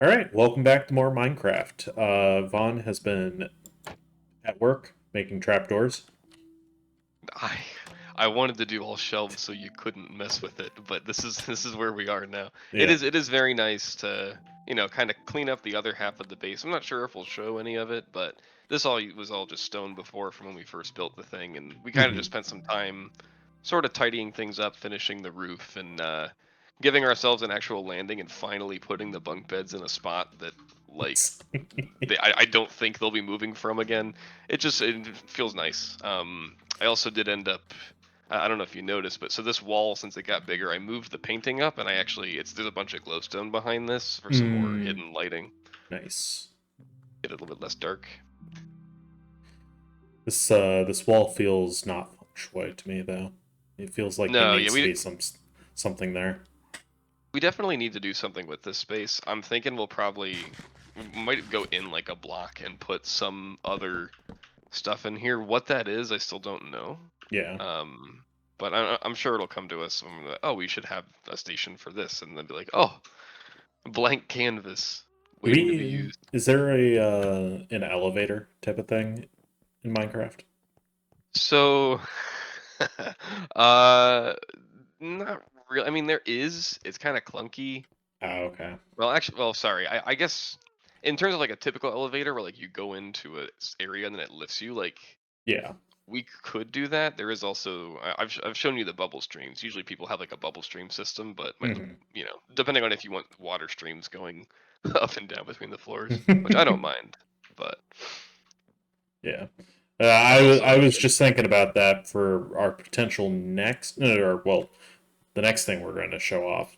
All right, welcome back to more Minecraft. Vaughn has been at work making trapdoors. I I wanted to do all shelves so you couldn't mess with it, but this is where we are now. It Yeah. is very nice to, kind of clean up the other half of the base. I'm not sure if we'll show any of it, but this all was all just stone before from when we first built the thing, and we kind of just hmm spent some time sort of tidying things up, finishing the roof, and giving ourselves an actual landing, and finally putting the bunk beds in a spot that like I don't think they'll be moving from again. It feels nice. I also did end up. I don't know if you noticed, but so this wall, since it got bigger, I moved the painting up, and I actually there's a bunch of glowstone behind this for some more Mm, hidden lighting, nice. get it a little bit less dark. This wall feels not feng shui to me though. It feels like there No, yeah, needs to be something there. we definitely need to do something with this space. I'm thinking we might go in like a block and put some other stuff in here. What that is, I still don't know. Yeah. Um, but I'm sure it'll come to us when we're like, oh, we should have a station for this, and then be like, oh, blank canvas Do waiting to be we? used. Is there a an elevator type of thing in Minecraft? So, uh, not really. I mean, there is. It's kind of clunky. Oh, okay. Sorry. I guess in terms of like a typical elevator where like you go into a area and then it lifts you, like Yeah. we could do that. There is also I've shown you the bubble streams. Usually people have like a bubble stream system, but hmm depending on if you want water streams going up and down between the floors, which I don't mind, but yeah. there's also I like was just thinking about that for our potential next, or well, the next thing we're going to show off,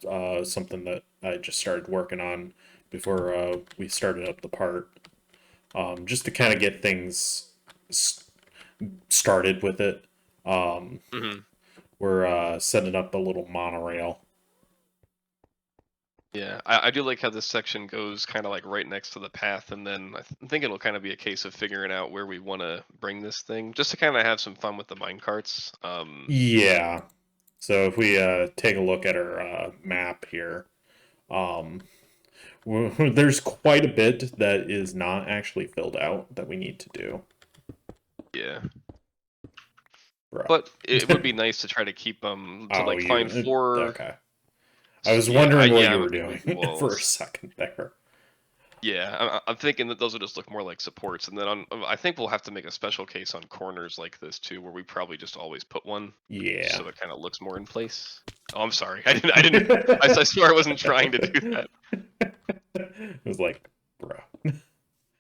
something that I just started working on before we started up the part, just to kind of get things s- started with it. Um, Mhm. we're setting up a little monorail. Yeah, I do like how this section goes kind of like right next to the path, and then I think it'll kind of be a case of figuring out where we want to bring this thing, just to kind of have some fun with the mine carts. Yeah. So if we take a look at our map here, um, there's quite a bit that is not actually filled out that we need to do, Yeah, bro. but it would be nice to try to keep them to Oh, like find four. okay. I was Yeah, wondering what yeah, you I'm were assuming doing 2 for a walls. second there. Yeah, I'm thinking that those will just look more like supports, and then I think we'll have to make a special case on corners like this too, where we probably just always put one, Yeah. so it kind of looks more in place. Oh, I'm sorry, I swear I wasn't trying to do that. It was like, bro.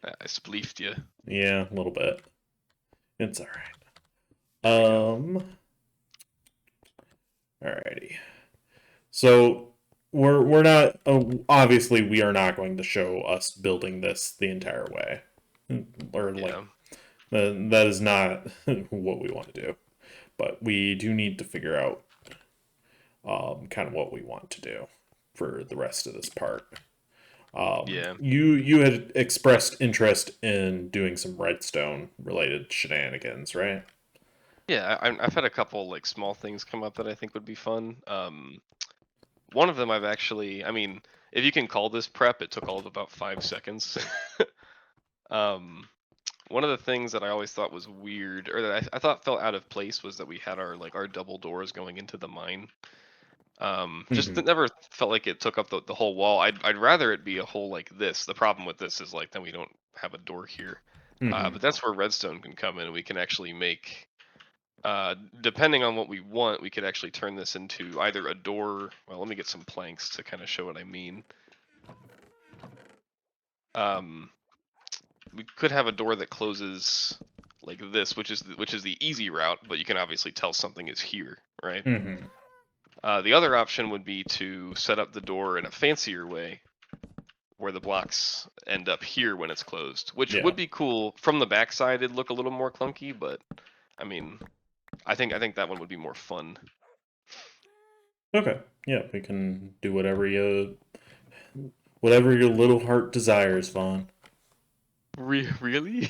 I spleefed you. Yeah, a little bit. It's all There we go. right. Alrighty. So we're not obviously we are not going to show us building this the entire way, or like Yeah, that is not what we want to do. But we do need to figure out kind of what we want to do for the rest of this part. yeah, You had expressed interest in doing some redstone related shenanigans, right? yeah. I've had a couple like small things come up that I think would be fun. One of them I've actually, I mean, if you can call this prep, it took all of about 5 seconds. Um, One of the things that I always thought was weird, or that I thought felt out of place, was that we had our double doors going into the mine. Just hmm it never felt like it took up the whole wall. I'd rather it be a hole like this. The problem with this is like then we don't have a door here. hmm But that's where redstone can come in. We can actually make, depending on what we want, we could actually turn this into either a door. Well, let me get some planks to kind of show what I mean. Um, we could have a door that closes like this, which is the easy route, but you can obviously tell something is here, right? hmm The other option would be to set up the door in a fancier way, where the blocks end up here when it's closed, which Yeah. would be cool. From the backside, it'd look a little more clunky, but I mean, I think that one would be more fun. Okay. Yeah, we can do whatever your little heart desires, Vaughn. Really?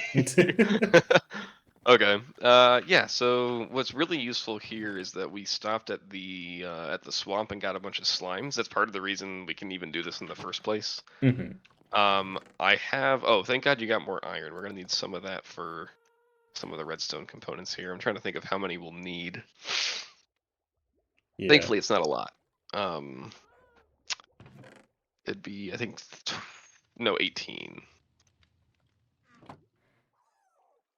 Okay. Yeah. So what's really useful here is that we stopped at the swamp and got a bunch of slimes. That's part of the reason we can even do this in the first place. hmm I have. Oh, thank God you got more iron. We're gonna need some of that for some of the redstone components here. I'm trying to think of how many we'll need. Yeah. Thankfully, it's not a lot. Um, it'd be, I think, no, 18.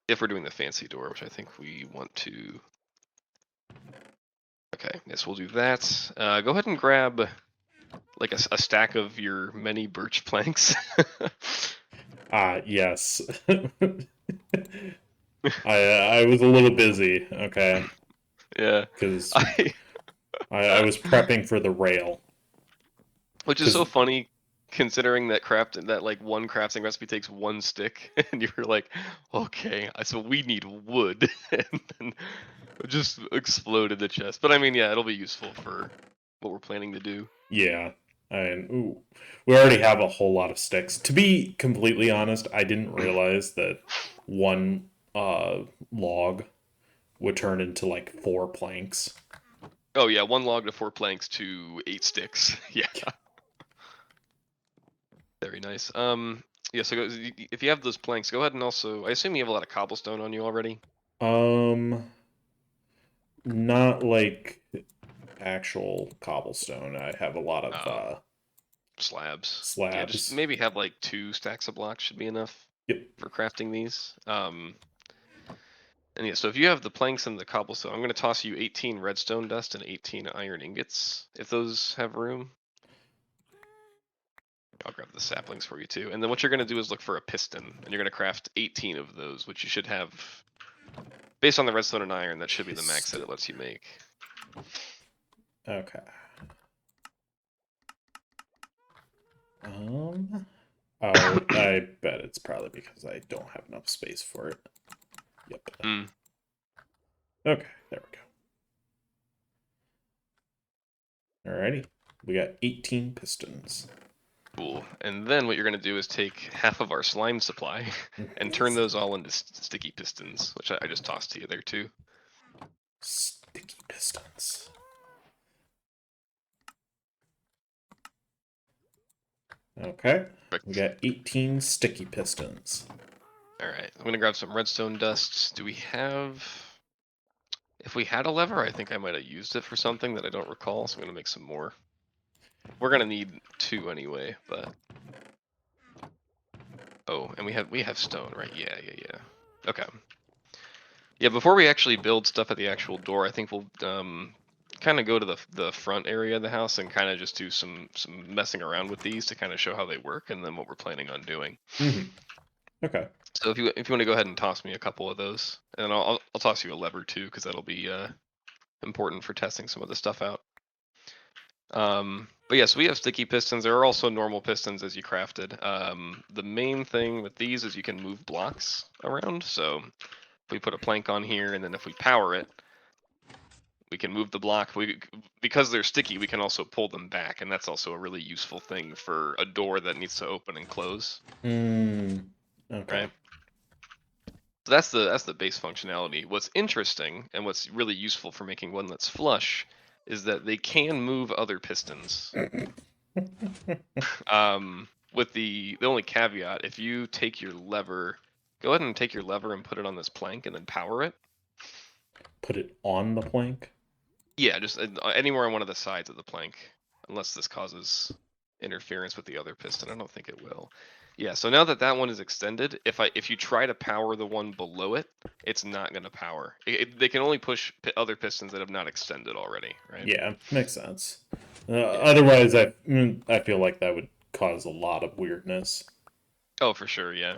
If we're doing the fancy door, which I think we want to. Okay, yes, we'll do that. Go ahead and grab like a stack of your many birch planks. Yes. I was a little busy, okay, Yeah, because I I was prepping for the rail. which is so Because funny considering that like one crafting recipe takes one stick, and you're like, okay, so we need wood, and then it just exploded the chest. But I mean, yeah, it'll be useful for what we're planning to do. yeah, and ooh, we already have a whole lot of sticks. To be completely honest, I didn't realize that one log would turn into like 4 planks. Oh yeah, one log to 4 planks to 8 sticks. Yeah, very nice. Yeah. So if you have those planks, go ahead and also. I assume you have a lot of cobblestone on you already. Um, not like actual cobblestone. I have a lot of Oh, slabs. Yeah, just slabs. maybe have like 2 stacks of blocks should be enough Yep. for crafting these. And yeah, so if you have the planks and the cobblestone, I'm going to toss you 18 redstone dust and 18 iron ingots, if those have room. I'll grab the saplings for you too. And then what you're going to do is look for a piston, and you're going to craft 18 of those, which you should have, based on the redstone and iron, that should be the max that Piston. it lets you make. Okay. Oh, I bet it's probably because I don't have enough space for it. Yep. Hmm. Okay, there we go. Alrighty. We got 18 pistons. Cool. And then what you're going to do is take half of our slime supply and turn those all into sticky pistons, which I just tossed to you there too. Sticky pistons. Okay. We Perfect. got 18 sticky pistons. All right. I'm going to grab some redstone dust. Do we have... If we had a lever, I think I might have used it for something that I don't recall, so I'm going to make some more. We're going to need 2 anyway, but... Oh, and we have stone, right? Yeah. Okay. Yeah, before we actually build stuff at the actual door, I think we'll kind of go to the front area of the house and kind of just do some messing around with these to kind of show how they work and then what we're planning on doing. Mm-hmm. Okay. So if you want to go ahead and toss me a couple of those, and I'll toss you a lever too because that'll be important for testing some of the stuff out. But yes, we have sticky pistons. There are also normal pistons as you crafted. The main thing with these is you can move blocks around. So if we put a plank on here and then if we power it, we can move the block. Because they're sticky, we can also pull them back, and that's also a really useful thing for a door that needs to open and close, Okay. right? So that's the base functionality. What's interesting and what's really useful for making one that's flush is that they can move other pistons. With the only caveat, if you take your lever, go ahead and take your lever and put it on this plank and then power it. Put it on the plank. Yeah, just anywhere on one of the sides of the plank, unless this causes interference with the other piston. I don't think it will. Yeah, so now that that one is extended, if you try to power the one below it, it's not going to power. They can only push other pistons that have not extended already, right? Yeah, makes sense. Yeah. Otherwise, I feel like that would cause a lot of weirdness. Oh, for sure, yeah.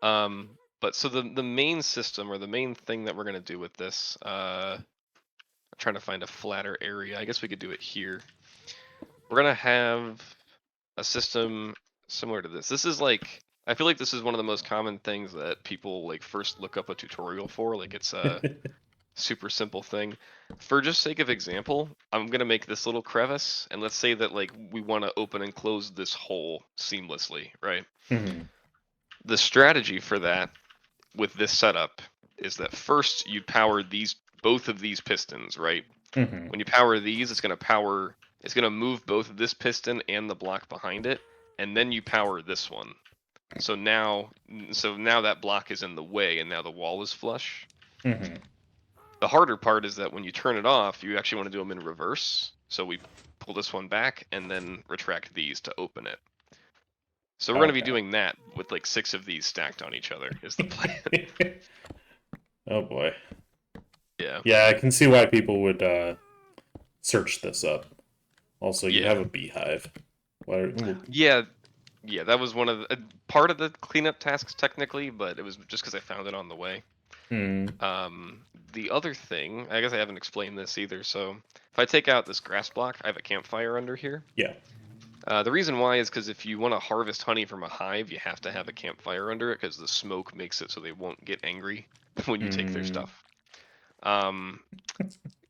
But so the main system or the main thing that we're going to do with this, I'm trying to find a flatter area. I guess we could do it here. We're going to have a system similar to this. This is like, I feel like this is one of the most common things that people like first look up a tutorial for. Like it's a super simple thing. For just sake of example, I'm gonna make this little crevice, and let's say that like we want to open and close this hole seamlessly, right? Hmm. The strategy for that with this setup is that first you power both of these pistons, right? Hmm. When you power these, it's gonna move both this piston and the block behind it, and then you power this one. So now that block is in the way, and now the wall is flush. Mm-hmm. The harder part is that when you turn it off, you actually want to do them in reverse. So we pull this one back and then retract these to open it. So we're going to be Okay. doing that with like 6 of these stacked on each other is the plan. Oh boy. Yeah. Yeah, I can see why people would search this up. Also, you have Yeah. a beehive. Why? Yeah. Yeah, that was one of the part of the cleanup tasks technically, but it was just because I found it on the way. Hmm. The other thing, I guess I haven't explained this either. So if I take out this grass block, I have a campfire under here. Yeah. The reason why is because if you want to harvest honey from a hive, you have to have a campfire under it because the smoke makes it so they won't get angry when you take their Hmm. stuff. Um,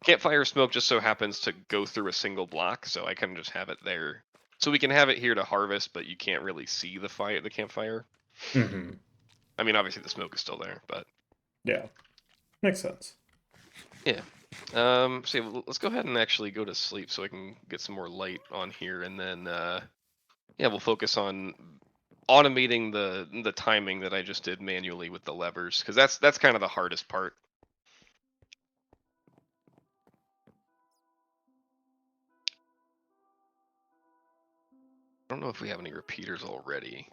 Campfire smoke just so happens to go through a single block, so I can just have it there. So we can have it here to harvest, but you can't really see the campfire. Mm-hmm. I mean, obviously the smoke is still there, but Yeah. Makes sense. yeah. So yeah, let's go ahead and actually go to sleep so I can get some more light on here, and then yeah, we'll focus on automating the timing that I just did manually with the levers, because that's kind of the hardest part. I don't know if we have any repeaters already.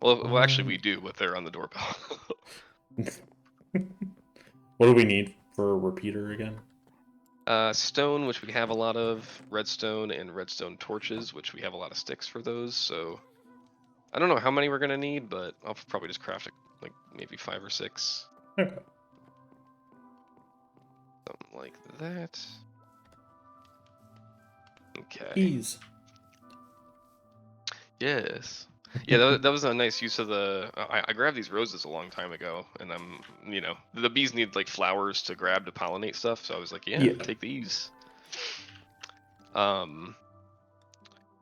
Well, actually we do, but they're on the doorbell. What do we need for a repeater again? Stone, which we have a lot of, redstone, and redstone torches, which we have a lot of sticks for those. So I don't know how many we're gonna need, but I'll probably just craft like maybe 5 or 6, Okay. something like that. Okay. Ease. Yes. Yeah, that was a nice use of the. I grabbed these roses a long time ago, and the bees need like flowers to grab to pollinate stuff. So I was like, yeah, Yeah. take these. Um,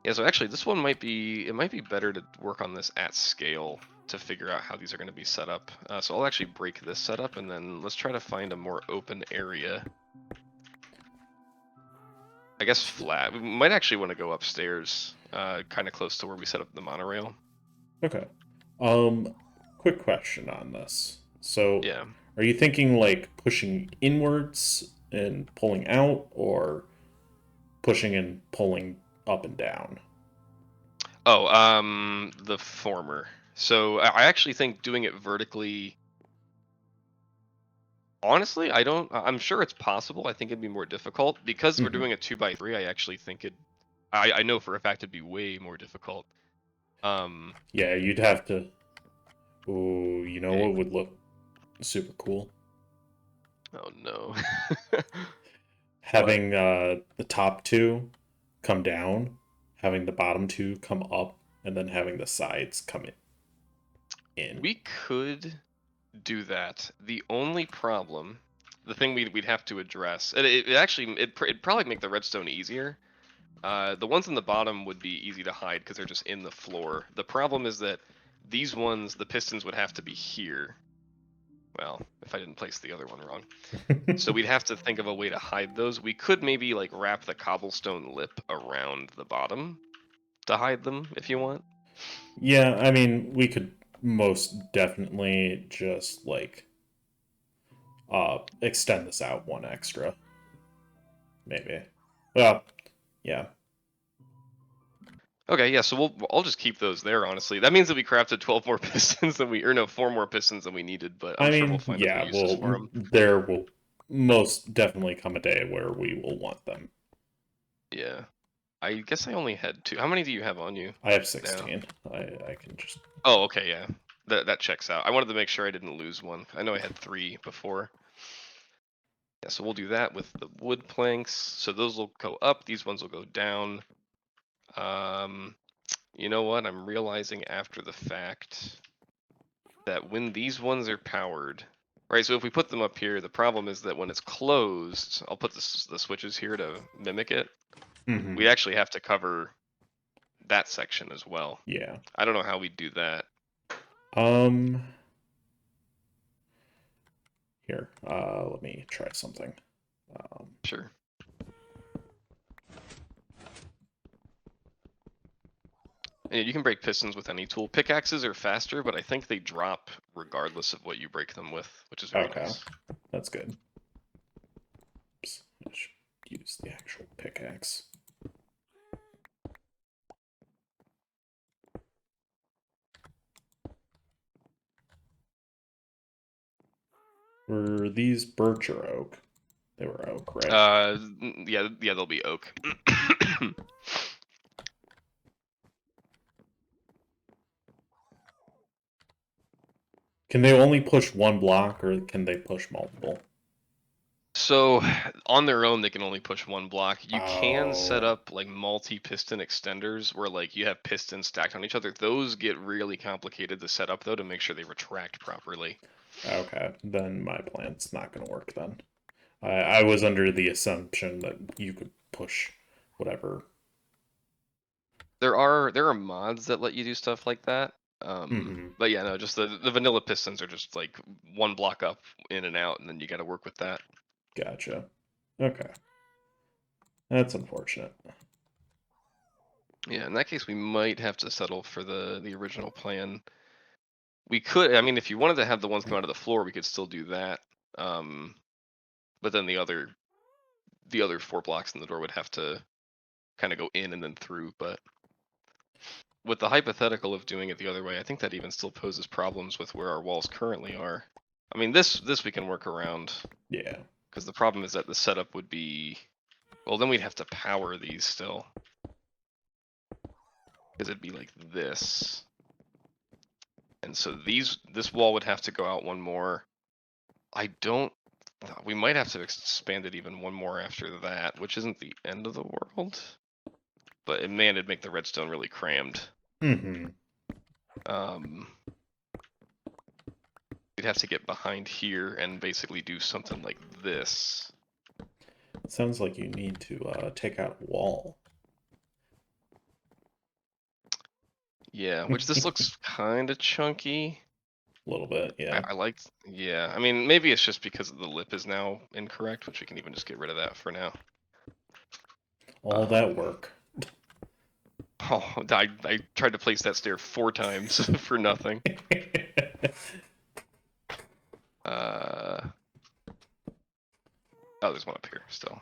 yeah. So actually, this one might be better to work on this at scale to figure out how these are going to be set up. So I'll actually break this setup, and then let's try to find a more open area. I guess flat. We might actually want to go upstairs, kind of close to where we set up the monorail. Okay. Quick question on this. So, Yeah. are you thinking like pushing inwards and pulling out, or pushing and pulling up and down? Oh, the former. So I actually think doing it vertically. Honestly, I don't. I'm sure it's possible. I think it'd be more difficult because we're Hmm. doing a 2x3. I actually think it. I know for a fact it'd be way more difficult. Um. Yeah, you'd have to. Ooh, you know eh, what would look super cool? Oh no. What? Having the top two come down, having the bottom two come up, and then having the sides come in. We could do that. The only problem, the thing we'd have to address, it actually it'd probably make the redstone easier. The ones in the bottom would be easy to hide because they're just in the floor. The problem is that these ones, the pistons would have to be here. Well, if I didn't place the other one wrong. So we'd have to think of a way to hide those. We could maybe like wrap the cobblestone lip around the bottom to hide them if you want. Yeah, I mean, we could most definitely just like extend this out one extra, maybe. Well, yeah. Okay, yeah, so I'll just keep those there, honestly. That means that we crafted 12 more pistons than we, or no, 4 more pistons than we needed, but I'm I sure we'll mean, find other yeah, uses for well, them. there will most definitely come a day where we will want them. Yeah. I guess I only had 2. How many do you have on you I have now? 16. I can just. Oh, okay, yeah. That checks out. I wanted to make sure I didn't lose one. I know I had 3 before. Yeah, so we'll do that with the wood planks. So those will go up, these ones will go down. Um, you know what? I'm realizing after the fact that when these ones are powered, right? So if we put them up here, the problem is that when it's closed, I'll put the switches here to mimic it. Hmm. We actually have to cover that section as well. Yeah. I don't know how we do that. Um. Here. Let me try something. Sure. And you can break pistons with any tool. Pickaxes are faster, but I think they drop regardless of what you break them with, which is very Okay, nice. that's good. Oops, I should use the actual pickaxe. Were these birch or oak? They were oak, right? Yeah, they'll be oak. Can they only push one block, or can they push multiple? So on their own, they can only push one block. You can set Oh, up like multi-piston extenders where like you have pistons stacked on each other. Those get really complicated to set up though to make sure they retract properly. okay. Then my plan's not going to work then. I was under the assumption that you could push whatever. There are mods that let you do stuff like that. Hmm. But yeah, no, just the vanilla pistons are just like one block up, in and out, and then you got to work with that. Gotcha. Okay. That's unfortunate. Yeah, in that case, we might have to settle for the original plan. We could, I mean, if you wanted to have the ones come out of the floor, we could still do that. Um, but then the other 4 blocks in the door would have to kind of go in and then through. But with the hypothetical of doing it the other way, I think that even still poses problems with where our walls currently are. I mean, this we can work around Yeah. because the problem is that the setup would be, well, then we'd have to power these still because it'd be like this, and so this wall would have to go out one more. I don't. We might have to expand it even one more after that, which isn't the end of the world. But man, it'd make the redstone really crammed. Hmm. Um, we'd have to get behind here and basically do something like this. Sounds like you need to take out a wall. Yeah, which this looks kind of chunky. A little bit, yeah. I liked, yeah. I mean, maybe it's just because the lip is now incorrect, which we can even just get rid of that for now. All that work. Oh, I tried to place that stair 4 times for nothing. Oh, there's one up here still.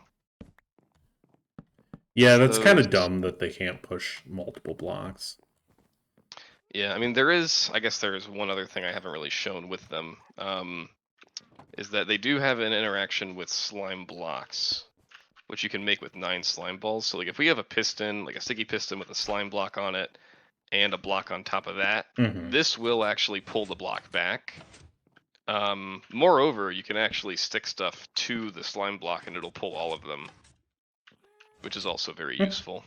Yeah, that's kind Those. of dumb that they can't push multiple blocks. Yeah, I mean, I guess there is one other thing I haven't really shown with them, is that they do have an interaction with slime blocks, which you can make with 9 slime balls. So like if we have a piston, like a sticky piston with a slime block on it, and a block on top of that, Hmm. this will actually pull the block back. Moreover, you can actually stick stuff to the slime block and it'll pull all of them, which is also very useful.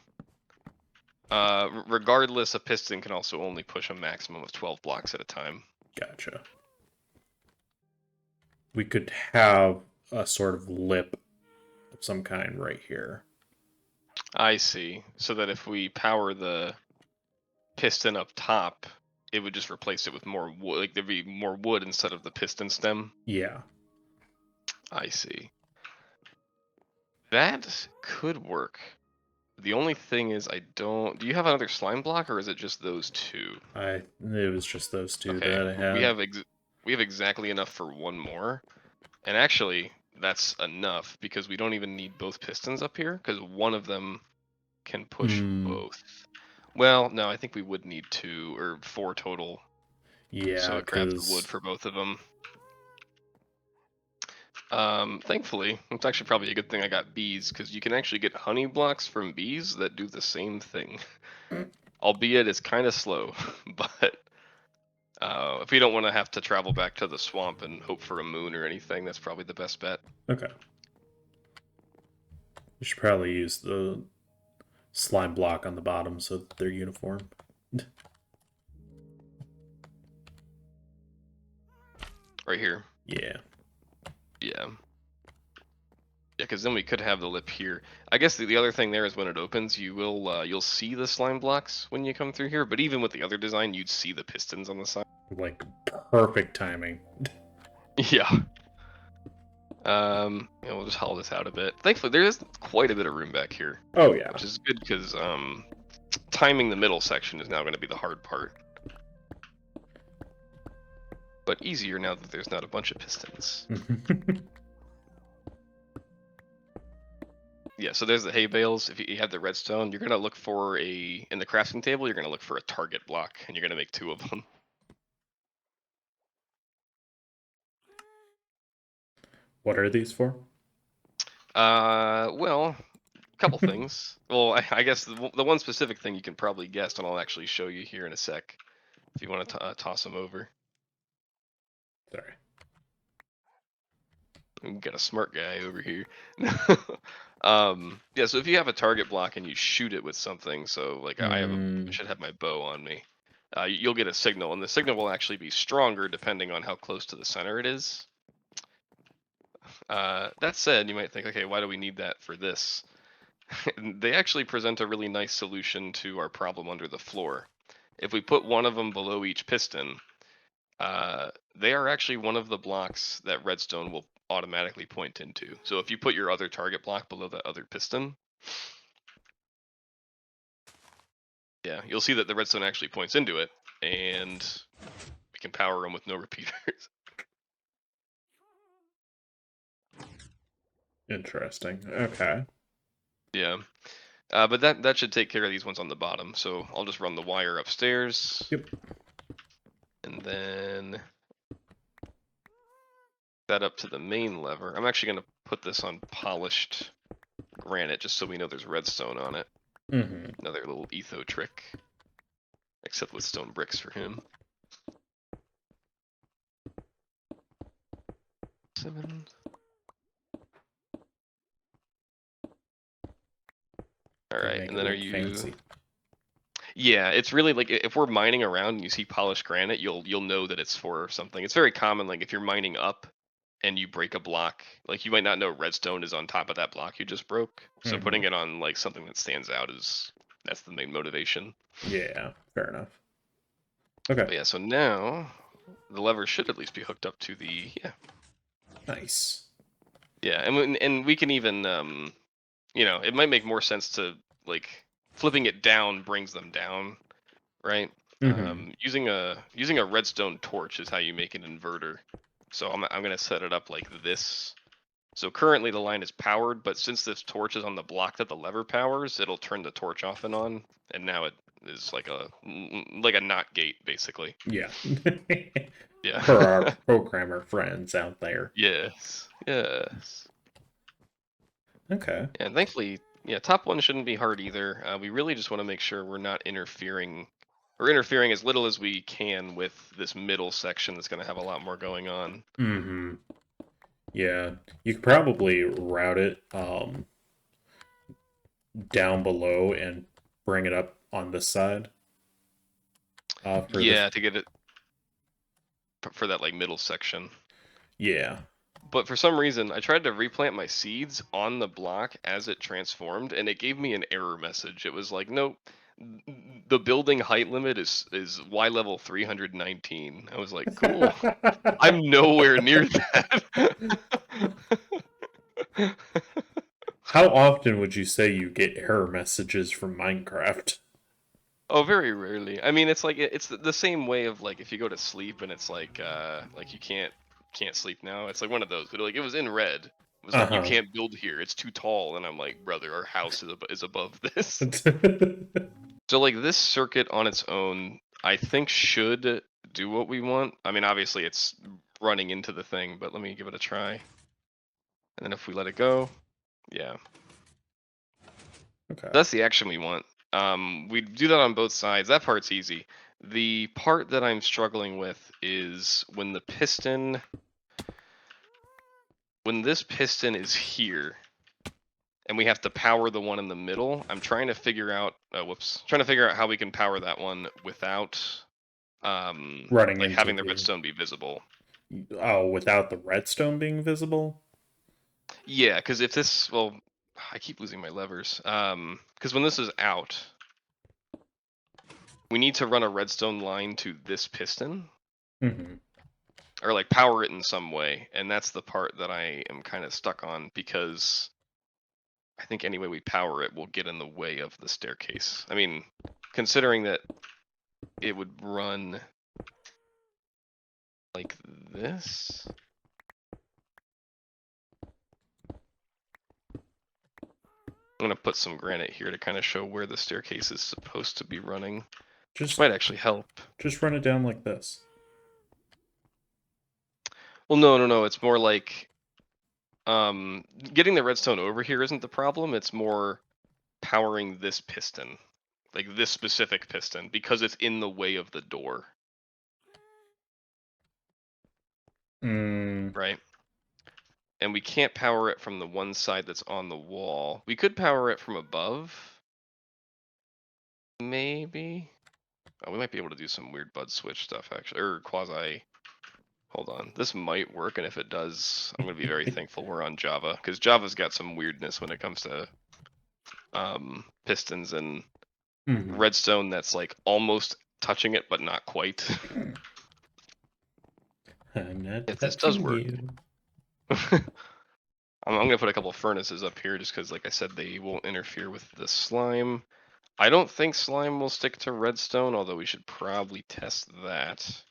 Regardless, a piston can also only push a maximum of 12 blocks at a time. Gotcha. We could have a sort of lip of some kind right here. I see. So that if we power the piston up top, it would just replace it with more wood. Like there'd be more wood instead of the piston stem. Yeah. I see. That could work. The only thing is, I don't. Do you have another slime block, or is it just those 2? It was just those two Okay, that I we had. have we have exactly enough for one more, and actually, that's enough because we don't even need both pistons up here because one of them can push Hmm. both. Well, no, I think we would need 2 or 4 total, so Yeah, it grabs the wood because for both of them. Thankfully, it's actually probably a good thing I got bees because you can actually get honey blocks from bees that do the same thing. Albeit it's kind of slow, but if we don't want to have to travel back to the swamp and hope for a moon or anything, that's probably the best bet. okay, we should probably use the slime block on the bottom so that they're uniform. Right here. Yeah. Yeah. Yeah, because then we could have the lip here. I guess the other thing there is when it opens, you'll see the slime blocks when you come through here. But even with the other design, you'd see the pistons on the side. Like perfect timing. Yeah. Yeah, we'll just haul this out a bit. Thankfully, there is quite a bit of room back here, Oh yeah. which is good because timing the middle section is now going to be the hard part. But easier now that there's not a bunch of pistons. Yeah, so there's the hay bales. If you have the redstone, you're going to look for in the crafting table, you're going to look for a target block, and you're going to make 2 of them. What are these for? Well, a couple things. Well, I guess the one specific thing you can probably guess, and I'll actually show you here in a sec, if you want to toss them over. Sorry. We got a smart guy over here. Yeah, so if you have a target block and you shoot it with something, so like I should have my bow on me, you'll get a signal, and the signal will actually be stronger depending on how close to the center it is. That said, you might think, okay, why do we need that for this? They actually present a really nice solution to our problem under the floor. If we put one of them below each piston, they are actually one of the blocks that redstone will automatically point into. So if you put your other target block below that other piston, yeah, you'll see that the redstone actually points into it, and we can power them with no repeaters. Interesting. Okay. Yeah. But that should take care of these ones on the bottom. So I'll just run the wire upstairs. Yep. And then that up to the main lever. I'm actually going to put this on polished granite just so we know there's redstone on it. Another little etho trick. Except with stone bricks for him. 7. Alright, and then are you... Fancy. Yeah, it's really like if we're mining around and you see polished granite, you'll know that it's for something. It's very common, like if you're mining up and you break a block, like you might not know redstone is on top of that block you just broke. So putting it on like something that stands out that's the main motivation. Yeah, fair enough. Okay. But yeah, so now the lever should at least be hooked up to the Nice. Yeah, and we can even it might make more sense to like flipping it down brings them down, right? Using a redstone torch is how you make an inverter. So I'm gonna set it up like this. So currently the line is powered, but since this torch is on the block that the lever powers, it'll turn the torch off and on, and now it is like a NOT gate basically. Yeah. Yeah. For our programmer friends out there. Yes. Yes. Okay. And thankfully, yeah, top 1 shouldn't be hard either. We really just want to make sure we're not interfering as little as we can with this middle section that's going to have a lot more going on. Yeah, you could probably route it down below and bring it up on this side. To get it for that like middle section. Yeah. But for some reason, I tried to replant my seeds on the block as it transformed, and it gave me an error message. It was like, nope, the building height limit is Y level 319. I was like, cool. I'm nowhere near that. How often would you say you get error messages from Minecraft? Oh, very rarely. I mean, it's like it's the same way of like if you go to sleep and it's like you can't sleep now. It's like one of those. But like it was in red. It was like you can't build here. It's too tall. And I'm like, brother, our house is above this. So like this circuit on its own, I think should do what we want. I mean, obviously it's running into the thing, but let me give it a try. And then if we let it go, yeah. Okay. That's the action we want. We do that on both sides. That part's easy. The part that I'm struggling with is when this piston is here, and we have to power the one in the middle. I'm trying to figure out, trying to figure out how we can power that one without, running like into having the redstone be visible. Oh, without the redstone being visible? Yeah, because if this, well, I keep losing my levers. Because when this is out, we need to run a redstone line to this piston. Or like power it in some way, and that's the part that I am kind of stuck on because I think any way we power it will get in the way of the staircase. I mean, considering that it would run like this. I'm gonna put some granite here to kind of show where the staircase is supposed to be running. Which might actually help. Just run it down like this. Well, no. It's more like getting the redstone over here isn't the problem. It's more powering this piston, like this specific piston, because it's in the way of the door. Right? And we can't power it from the one side that's on the wall. We could power it from above. Maybe. Oh, we might be able to do some weird bud switch stuff, actually. Or quasi. Hold on. This might work, and if it does, I'm going to be very thankful we're on Java. Because Java's got some weirdness when it comes to pistons and redstone that's like almost touching it, but not quite. I'm not if this does work. you. I'm going to put a couple of furnaces up here just because, like I said, they won't interfere with the slime. I don't think slime will stick to redstone, although we should probably test that.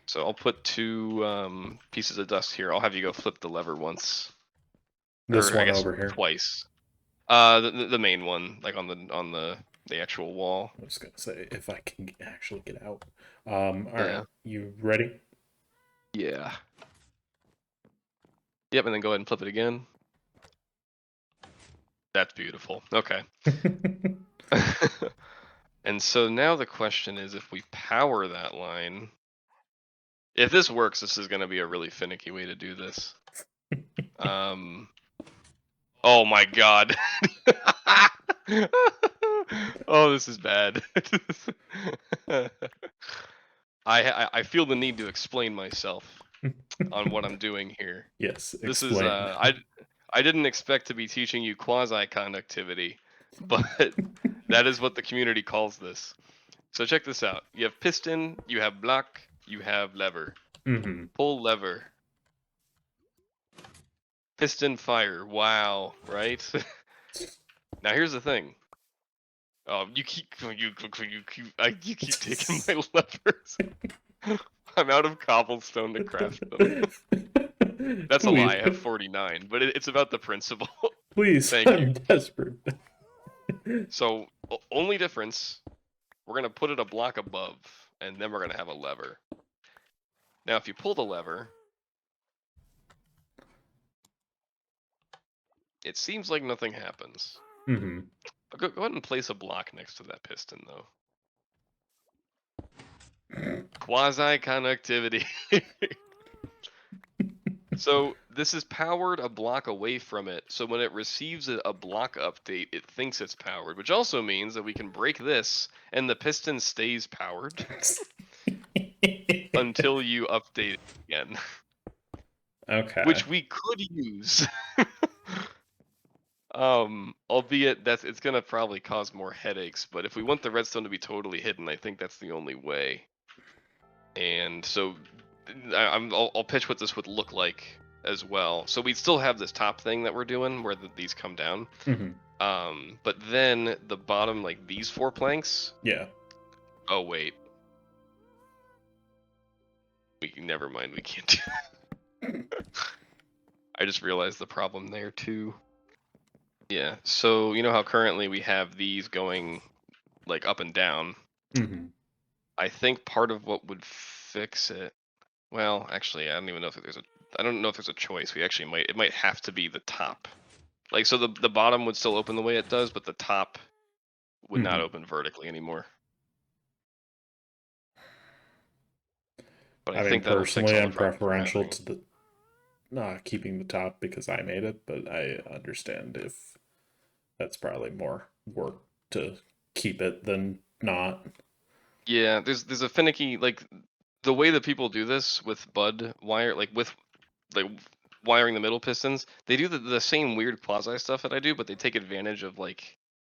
So I'll put 2 pieces of dust here. I'll have you go flip the lever once. This or, one I guess over here. Twice. The main one, like on the actual wall. I was gonna say if I can actually get out. All right, you ready? Yeah. Yep, and then go ahead and flip it again. That's beautiful. Okay. And so now the question is, if we power that line, if this works, this is going to be a really finicky way to do this. Oh my god. Oh, this is bad. I feel the need to explain myself on what I'm doing here. Yes, This explain. is I didn't expect to be teaching you quasi-conductivity, but that is what the community calls this. So check this out. You have piston, you have block, you have lever. Pull lever. Piston fire. Wow, right? Now here's the thing. You keep taking my levers. I'm out of cobblestone to craft them. That's a lie. I have 49, but it's about the principle. Please, I'm desperate. So only difference, we're gonna put it a block above, and then we're gonna have a lever. Now, if you pull the lever, it seems like nothing happens. Go ahead and place a block next to that piston, though. Quasi-conductivity. So this is powered a block away from it, so when it receives a block update, it thinks it's powered, which also means that we can break this, and the piston stays powered until you update it again. Okay. Which we could use. Albeit it's gonna probably cause more headaches, but if we want the redstone to be totally hidden, I think that's the only way. And so I'll pitch what this would look like as well. So we'd still have this top thing that we're doing where these come down. But then the bottom, like these 4 planks. Yeah. Oh wait. Never mind. We can't do that. I just realized the problem there too. Yeah. So you know how currently we have these going like up and down. I think part of what would fix it. Well, actually, I don't even know if there's a. I don't know if there's a choice. We actually might. It might have to be the top. Like, so the bottom would still open the way it does, but the top would not open vertically anymore. But I think that'll fix all the I'm preferential to the keeping the top because I made it, but I understand if that's probably more work to keep it than not. Yeah, there's a finicky, like the way that people do this with bud wire, like with like wiring the middle pistons, they do the same weird quasi stuff that I do, but they take advantage of like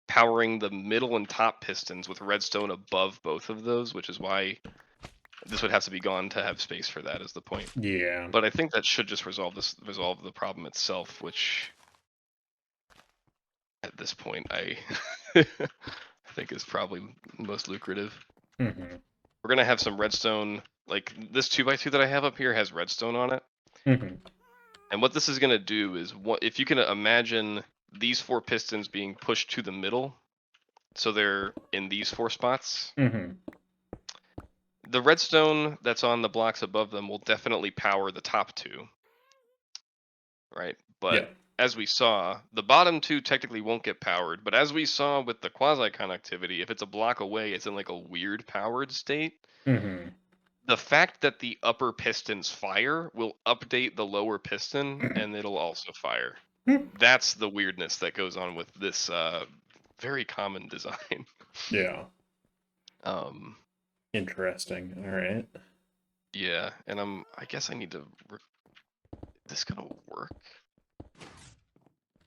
powering the middle and top pistons with redstone above both of those, which is why this would have to be gone to have space for that, is the point. Yeah. But I think that should just resolve the problem itself, which at this point I I think is probably most lucrative. Mm-hmm. We're gonna have some redstone. Like this 2x2 that I have up here has redstone on it. Mm-hmm. And what this is gonna do is, if you can imagine these 4 pistons being pushed to the middle, so they're in these 4 spots. Mm-hmm. The redstone that's on the blocks above them will definitely power the top 2, right? But Yeah. as we saw, the bottom 2 technically won't get powered. But as we saw with the quasi conductivity, if it's a block away, it's in like a weird powered state. Mm-hmm. The fact that the upper pistons fire will update the lower piston, and it'll also fire. That's the weirdness that goes on with this very common design. Yeah. um, Interesting. All right. yeah, and I guess I need to. Is this gonna work?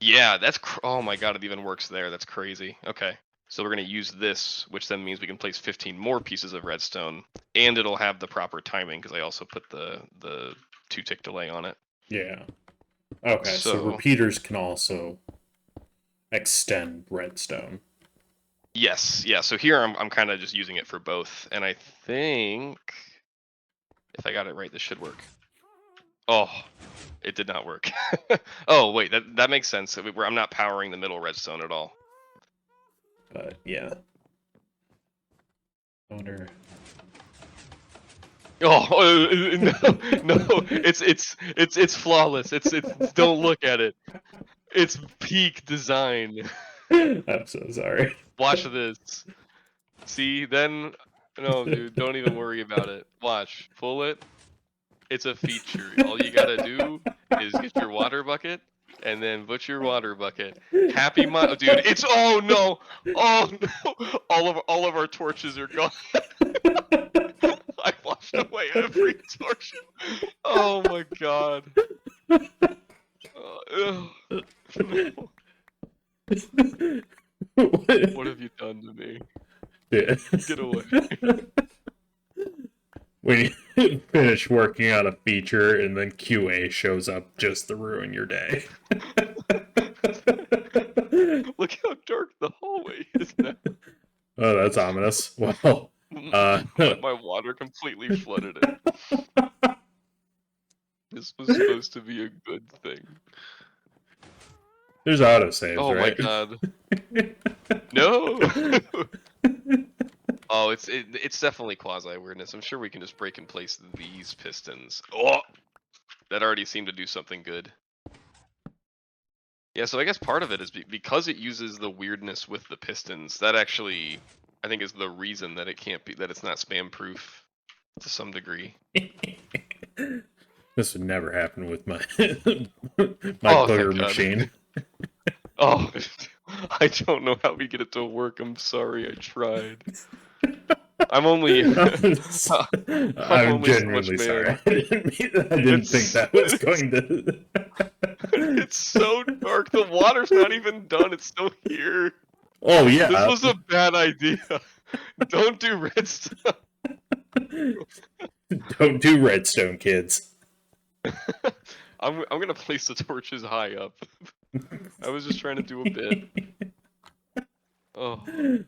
Yeah, that's oh my god, it even works there. That's crazy. Okay. So we're going to use this, which then means we can place 15 more pieces of redstone, and it'll have the proper timing because I also put the 2-tick delay on it. Yeah. Okay, so So repeaters can also extend redstone. yes, yeah. So here I'm kind of just using it for both, and I think if I got it right, this should work. Oh, it did not work. Oh wait, that makes sense. I'm not powering the middle redstone at all. But yeah. I wonder. Oh no, it's flawless. It's don't look at it. It's peak design. I'm so sorry. Watch this. See, then no, dude, don't even worry about it. Watch, pull it. It's a feature. All you gotta do is get your water bucket and then put your water bucket. Happy dude. It's oh no, all of our torches are gone. I washed away every torch. Oh my god. No. What have you done to me? Yeah. Get away. When you finish working on a feature and then QA shows up just to ruin your day. Look how dark the hallway is now. Oh, that's ominous. Well, my water completely flooded it. This was supposed to be a good thing. there's autosaves, Oh right? my god. No! Oh, it's definitely quasi-weirdness. I'm sure we can just break and place these pistons. Oh! That already seemed to do something good. Yeah, so I guess part of it is because it uses the weirdness with the pistons. That actually, I think, is the reason that it can't be, that it's not spam-proof to some degree. This would never happen with my Oh, booger thank God. machine. Oh, I don't know how we get it to work. I'm sorry, I tried. I'm only. I'm only so much genuinely sorry. man. I didn't think that was going to. It's so dark. The water's not even done. It's still here. Oh yeah. This was a bad idea. Don't do redstone. Don't do redstone, kids. I'm gonna place the torches high up. I was just trying to do a bit. Oh.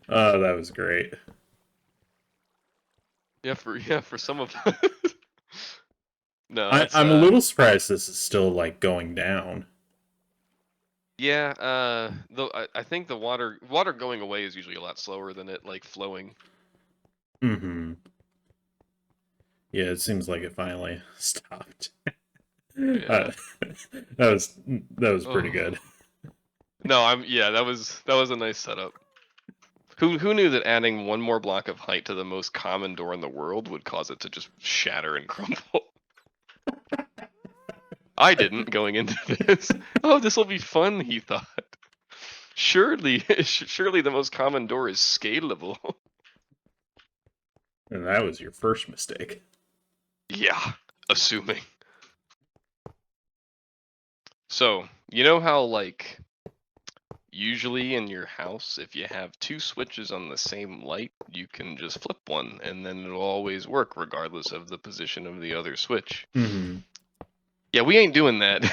Oh, that was great. Yeah, for some of. No, I'm a little surprised this is still like going down. Yeah, though I think the water going away is usually a lot slower than it like flowing. Mm-hmm. Yeah, it seems like it finally stopped. Yeah. That was pretty good. No, that was a nice setup. Who knew that adding one more block of height to the most common door in the world would cause it to just shatter and crumble? I didn't going into this. Oh, this will be fun, he thought. Surely the most common door is scalable. And that was your first mistake. Yeah, assuming. So, you know how like usually in your house, if you have 2 switches on the same light, you can just flip one and then it'll always work regardless of the position of the other switch. Mm-hmm. Yeah, we ain't doing that.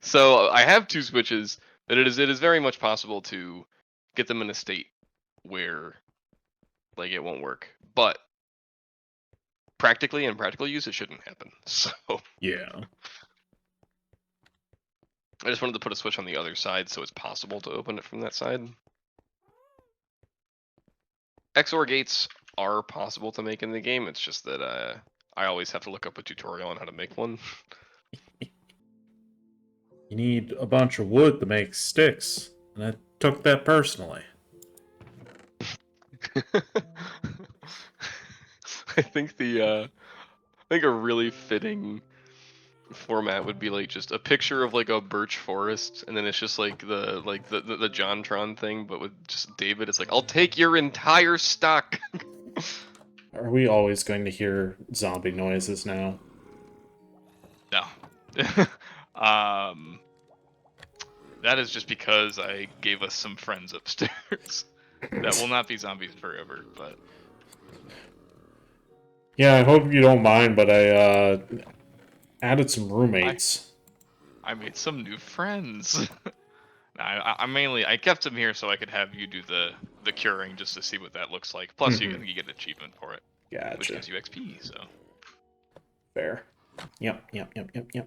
So I have 2 switches, but it is very much possible to get them in a state where like it won't work. But practically in practical use, it shouldn't happen. So Yeah. I just wanted to put a switch on the other side so it's possible to open it from that side. XOR gates are possible to make in the game. It's just that I always have to look up a tutorial on how to make one. You need a bunch of wood to make sticks, and I took that personally. I think I think a really fitting format would be like just a picture of like a birch forest, and then it's just like the JonTron thing, but with just David. It's like, I'll take your entire stock. Are we always going to hear zombie noises now? No. um, that is just because I gave us some friends upstairs. That will not be zombies forever, but Yeah, I hope you don't mind, but I added some roommates. I made some new friends. I kept them here so I could have you do the curing just to see what that looks like. Plus, Mm-hmm. you get an achievement for it, which Gotcha. gives you XP. So Fair. Yep. yeah, yeah, yeah, yeah,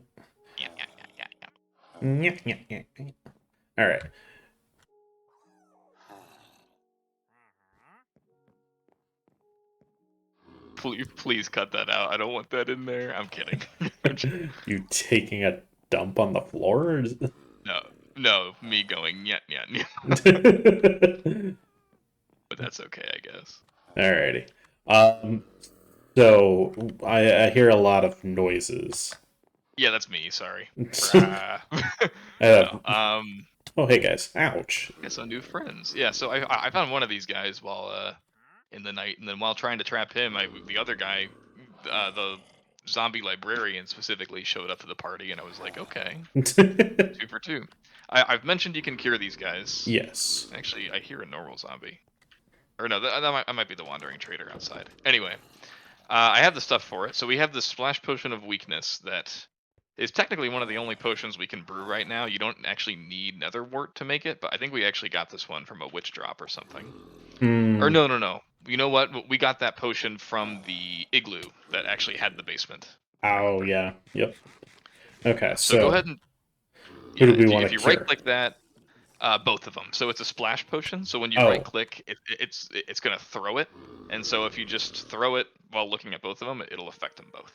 Yep, yep, yep, yep. All right. Please cut that out. I don't want that in there. I'm kidding. You taking a dump on the floor? Or No, no, me going yeah, yeah, yeah. But that's okay, I guess. Alrighty. So I hear a lot of noises. Yeah, that's me. Sorry. No. Uh, oh, hey guys. Ouch. Get some new friends. Yeah. So I found one of these guys while in the night, and then while trying to trap him, the other guy, the zombie librarian specifically, showed up to the party, and I was like, okay, 2 for 2. I've mentioned you can cure these guys. Yes. Actually, I hear a normal zombie. Or no, that might be the wandering trader outside. Anyway, I have the stuff for it. So we have the splash potion of weakness that is technically one of the only potions we can brew right now. You don't actually need netherwort to make it, but I think we actually got this one from a witch drop or something. Or Mm. no. You know what? We got that potion from the igloo that actually had the basement. Oh, yeah. Yep. Okay, Yeah. So go so ahead and who do yeah, we want if to you right cure? click that, both of them. So it's a splash potion. So when you right Oh, click, it's gonna throw it, and so if you just throw it while looking at both of them, it'll affect them both.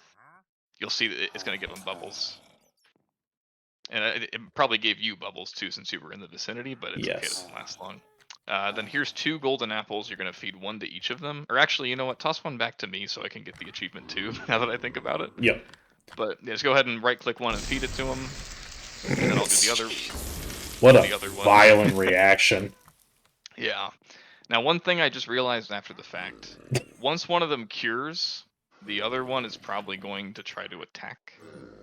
You'll see that it's gonna give them bubbles, and it probably gave you bubbles too since you were in the vicinity. But it's okay; it yes. doesn't last long. Then here's 2 golden apples. You're gonna feed one to each of them, or actually, you know what? Toss one back to me so I can get the achievement too. Now that I think about it, Yep. but yeah, just go ahead and right click one and feed it to him, and then I'll do What a the other one. violent reaction. Yeah. Now, one thing I just realized after the fact, once one of them cures, the other one is probably going to try to attack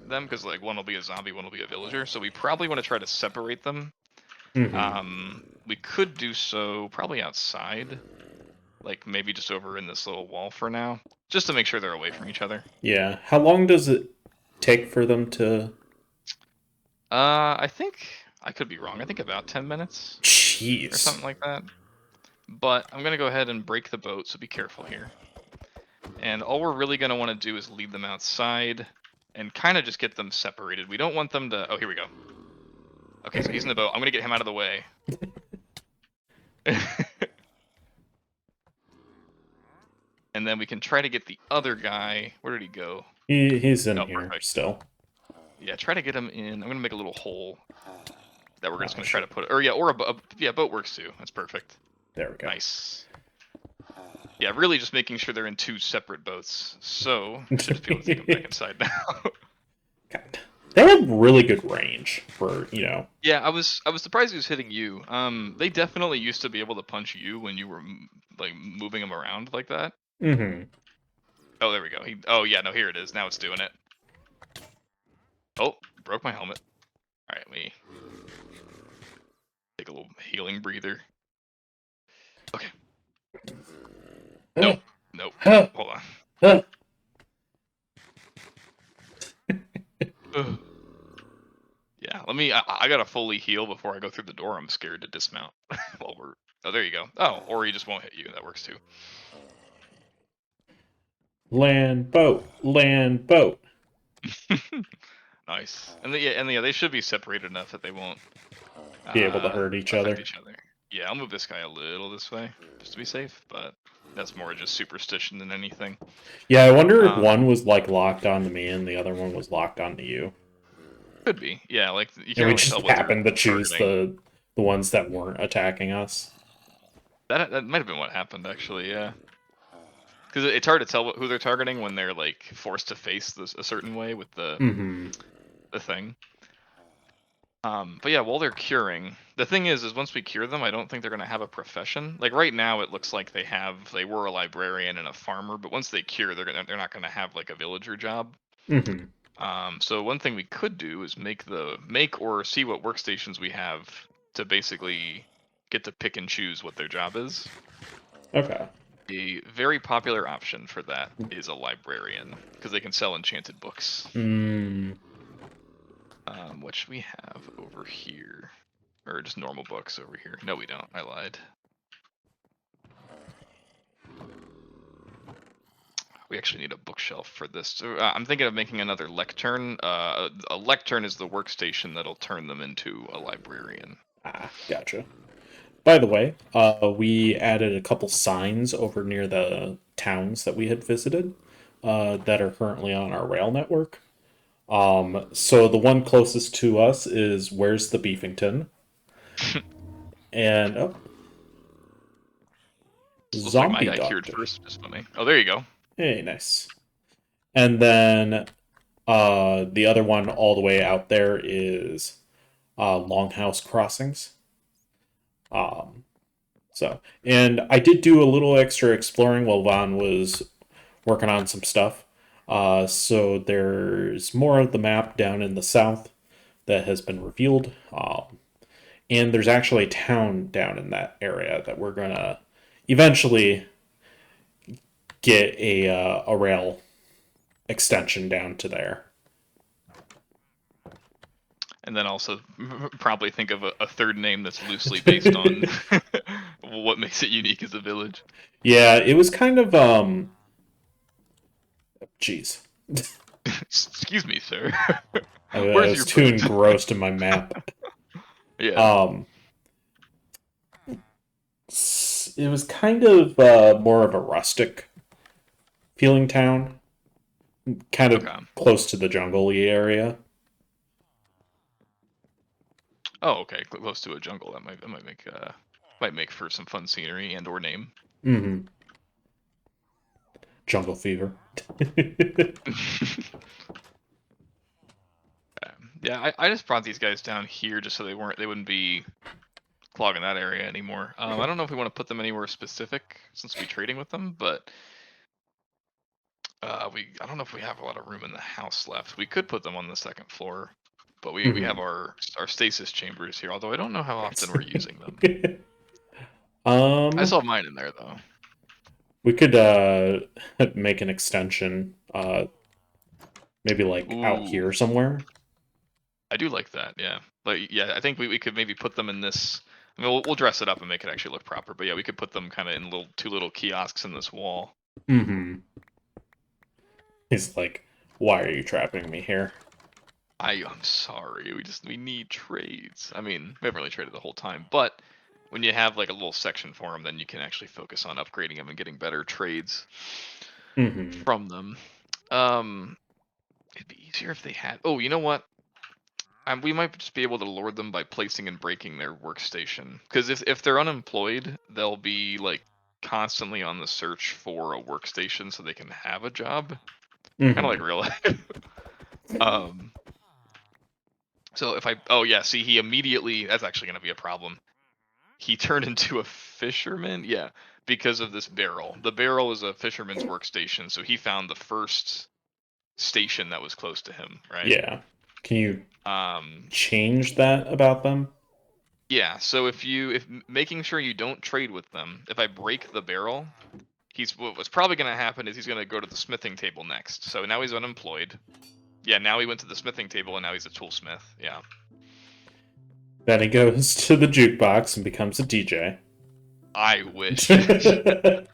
them because like one will be a zombie, one will be a villager. So we probably want to try to separate them. We could do so probably outside, like maybe just over in this little wall for now, just to make sure they're away from each other. Yeah. How long does it take for them to? I think I could be wrong. I think about 10 minutes or Jeez. something like that. But I'm gonna go ahead and break the boat, so be careful here. And all we're really going to want to do is lead them outside and kind of just get them separated. We don't want them to... Oh, here we go. Okay, so he's in the boat. I'm going to get him out of the way. And then we can try to get the other guy... Where did he go? He's in Oh, here perfect. still. Yeah, try to get him in. I'm going to make a little hole that we're just going to try Shit. to put... Or yeah, or yeah, boat works too. That's perfect. There we go. Nice. Yeah, really just making sure they're in 2 separate boats. So, I should just be able to take them back inside now. God. They have really good range for, you know. Yeah, I was surprised he was hitting you. They definitely used to be able to punch you when you were like moving them around like that. Mm-hmm. Oh, there we go. Oh yeah, no, here it is. Now it's doing it. Oh, broke my helmet. All right, let me take a little healing breather. Okay. Nope. Nope. Hold on. Ugh. Yeah, let me. I gotta fully heal before I go through the door. I'm scared to dismount while we're Oh, there you go. Oh, or he just won't hit you. That works too. Land boat, land boat. Nice. And they should be separated enough that they won't Be able to hurt each affect other. each other. Yeah, I'll move this guy a little this way just to be safe, but that's more just superstition than anything. Yeah, I wonder if one Um, was like locked onto me and the other one was locked onto you. could be. Yeah, like you And can't we really just tell what they're happened to choose targeting. the ones that weren't attacking us. That might have been what happened actually. Yeah, because it's hard to tell who they're targeting when they're like forced to face this a certain way with Mm-hmm. the thing. But yeah, while they're curing, the thing is once we cure them, I don't think they're gonna have a profession. Like right now, it looks like they were a librarian and a farmer, but once they cure, they're not gonna have like a villager job. Mm-hmm. So one thing we could do is make or see what workstations we have to basically get to pick and choose what their job is. Okay. A very popular option for that is a librarian because they can sell enchanted books, Mm. which we have over here, or just normal books over here. No, we don't. I lied. We actually need a bookshelf for this. So, I'm thinking of making another lectern. A lectern is the workstation that'll turn them into a librarian. Ah, gotcha. By the way, we added a couple signs over near the towns that we had visited that are currently on our rail network. So the one closest to us is Where's the Beefington? And oh, Looks like my Zombie guy cured Doctor. first, which is funny. Oh, there you go. Hey, nice. And then the other one all the way out there is Longhouse Crossings. Um, and I did do a little extra exploring while Vaughn was working on some stuff. So there's more of the map down in the south that has been revealed. And there's actually a town down in that area that we're going to eventually get a rail extension down to there. And then also probably think of a third name that's loosely based on what makes it unique as a village. Yeah, it was kind of jeez. Excuse me, sir. I Where's was your too boat? engrossed in my map. Yeah. Um, it was kind of more of a rustic feeling town, kind of Okay. close to the jungle area. Oh, okay. Close to a jungle. Might make for some fun scenery and or name. Mm-hmm. Jungle fever. Yeah, I just brought these guys down here just so they wouldn't be clogging that area anymore. I don't know if we want to put them anywhere specific since we're trading with them, but I don't know if we have a lot of room in the house left. We could put them on the second floor, but we have Mm-hmm. our stasis chambers here. Although I don't know how often we're using them. I um, saw mine in there though. we could make an extension, maybe like out Ooh, here somewhere. I do like that. Yeah, but yeah, I think we could maybe put them in this. I mean, we'll dress it up and make it actually look proper. But yeah, we could put them kind of in two little kiosks in this wall. Mm-hmm. He's like, why are you trapping me here? I'm sorry. We need trades. I mean, we haven't really traded the whole time, but when you have like a little section for them, then you can actually focus on upgrading them and getting better trades Mm-hmm. from them. Um, it'd be easier if they had. Oh, you know what? We might just be able to lure them by placing and breaking their workstation. Because if they're unemployed, they'll be like constantly on the search for a workstation so they can have a job. Kind of like Mm-hmm. real life. um, so if I, oh yeah, see, he immediately, that's actually going to be a problem. He turned into a fisherman, yeah, because of this barrel. The barrel is a fisherman's workstation, so he found the first station that was close to him, right? Yeah. Can you Um, change that about them? yeah. So if making sure you don't trade with them, if I break the barrel, what's probably going to happen is he's going to go to the smithing table next. So now he's unemployed. Yeah, now he went to the smithing table and now he's a toolsmith. Yeah. Then he goes to the jukebox and becomes a DJ. I wish. So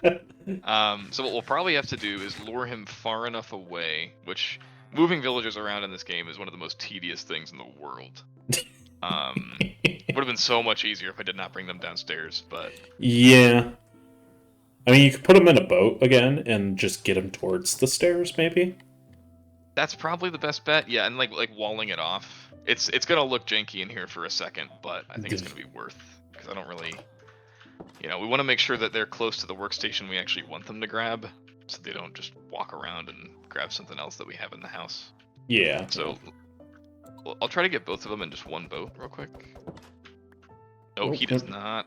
what we'll probably have to do is lure him far enough away, which moving villagers around in this game is one of the most tedious things in the world. Would have been so much easier if I did not bring them downstairs, but Yeah. I mean, you could put him in a boat again and just get him towards the stairs, maybe? that's probably the best bet. Yeah, and like walling it off. It's gonna look janky in here for a second, but I think it's gonna be worth, because I don't really, we want to make sure that they're close to the workstation we actually want them to grab, so they don't just walk around and grab something else that we have in the house. Yeah. So I'll try to get both of them in just one boat real quick. No, he does not.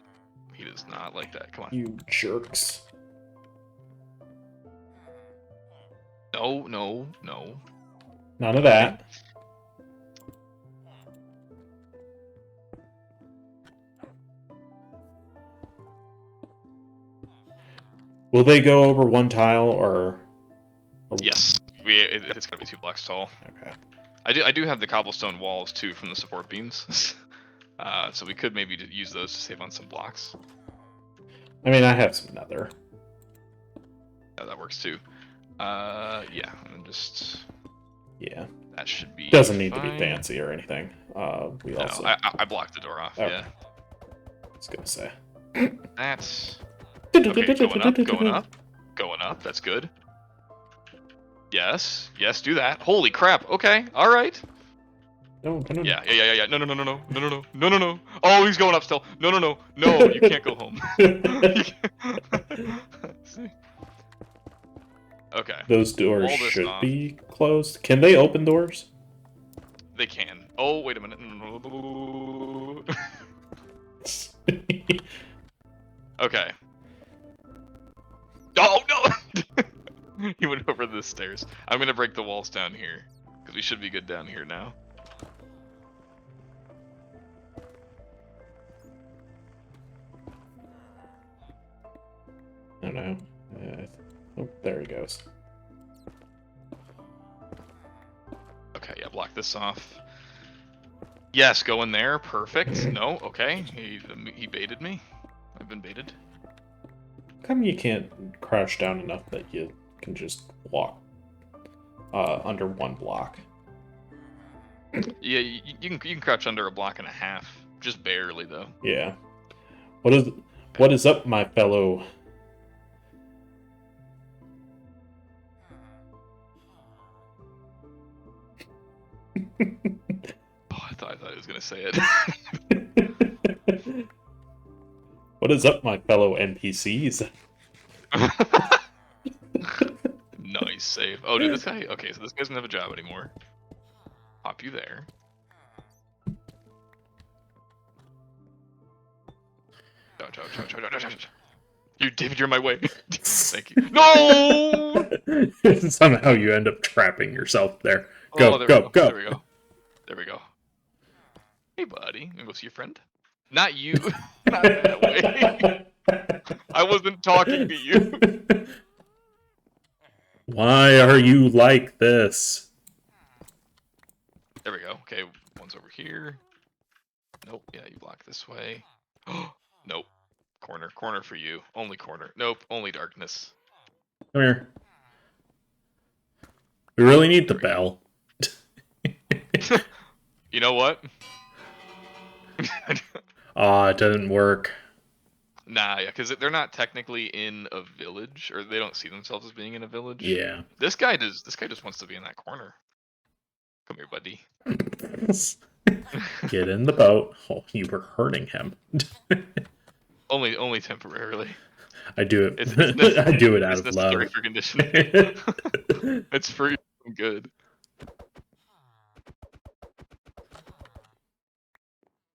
He does not like that. Come on. You jerks. No, no, no. None of that. Will they go over one tile or? Yes, it's gonna be 2 blocks tall. Okay. I do have the cobblestone walls too from the support beams, so we could maybe use those to save on some blocks. I mean, I have some nether. Yeah, that works too. Yeah, and just that should be. Doesn't need fine. to be fancy or anything. We No, also. I blocked the door off. Okay. Yeah. I was gonna say. That's okay. Going up, going up, going up. That's good. Yes, yes, do that. Holy crap. Okay, all right. No. Yeah. No, no, no, no, no, no, no, no, no, no, no. Oh, he's going up still. No, no, no, no. You can't go home. Okay. Those doors should be closed. Can they open doors? They can. Oh, wait a minute. Okay. Oh, no! He went over the stairs. I'm going to break the walls down here, because we should be good down here now. Oh, no. Oh, there he goes. Okay, yeah, block this off. Yes, go in there. Perfect. No, okay. He baited me. I've been baited. How come you can't crouch down enough that you can just walk under one block? Yeah, you can crouch under a block and a half. Just barely, though. Yeah. What is up, my fellow? Oh, I thought he was gonna say it. What is up, my fellow NPCs? Nice save. Oh, dude, this guy. Okay, so this guy doesn't have a job anymore. Pop you there. You, David, you're in my way. Thank you. No! Somehow you end up trapping yourself there. Go, there go, go. There we go. There we go. Hey, buddy. I'm go see your friend. Not you. Not that way. I wasn't talking to you. Why are you like this? There we go. Okay, one's over here. Nope. Yeah, you block this way. Nope. Corner for you. Only corner. Nope. Only darkness. Come here. We really need the bell. You know what? It didn't work. Nah, yeah, because they're not technically in a village, or they don't see themselves as being in a village. Yeah. This guy does. This guy just wants to be in that corner. Come here, buddy. Get in the boat. Oh, you were hurting him. Only temporarily. I do it. I do it out of love. For conditioning. It's for good.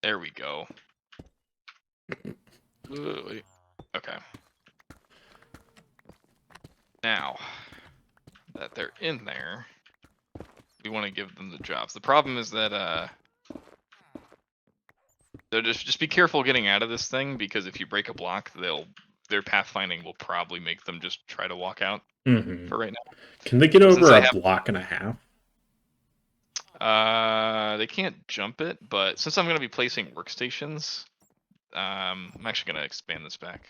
There we go. Okay. Now that they're in there, we want to give them the jobs. The problem is that they're just be careful getting out of this thing, because if you break a block, their pathfinding will probably make them just try to walk out for right now. Can they get over a block and a half? They can't jump it, but since I'm going to be placing workstations, I'm actually going to expand this back.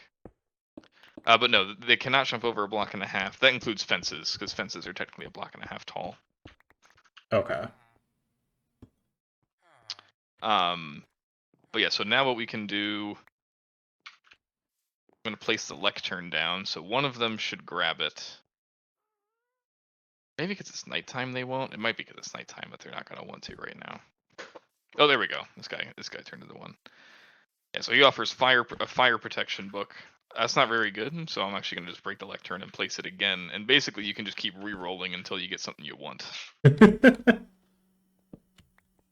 But no, they cannot jump over a block and a half. That includes fences, because fences are technically a block and a half tall. Okay. But yeah, so now what we can do, I'm going to place the lectern down, so one of them should grab it. Maybe because it's nighttime they won't. It might be because it's nighttime, but they're not going to want to right now. Oh, there we go. This guy turned into one. Yeah, so he offers a fire protection book. That's not very good, so I'm actually going to just break the lectern and place it again. And basically, you can just keep re-rolling until you get something you want.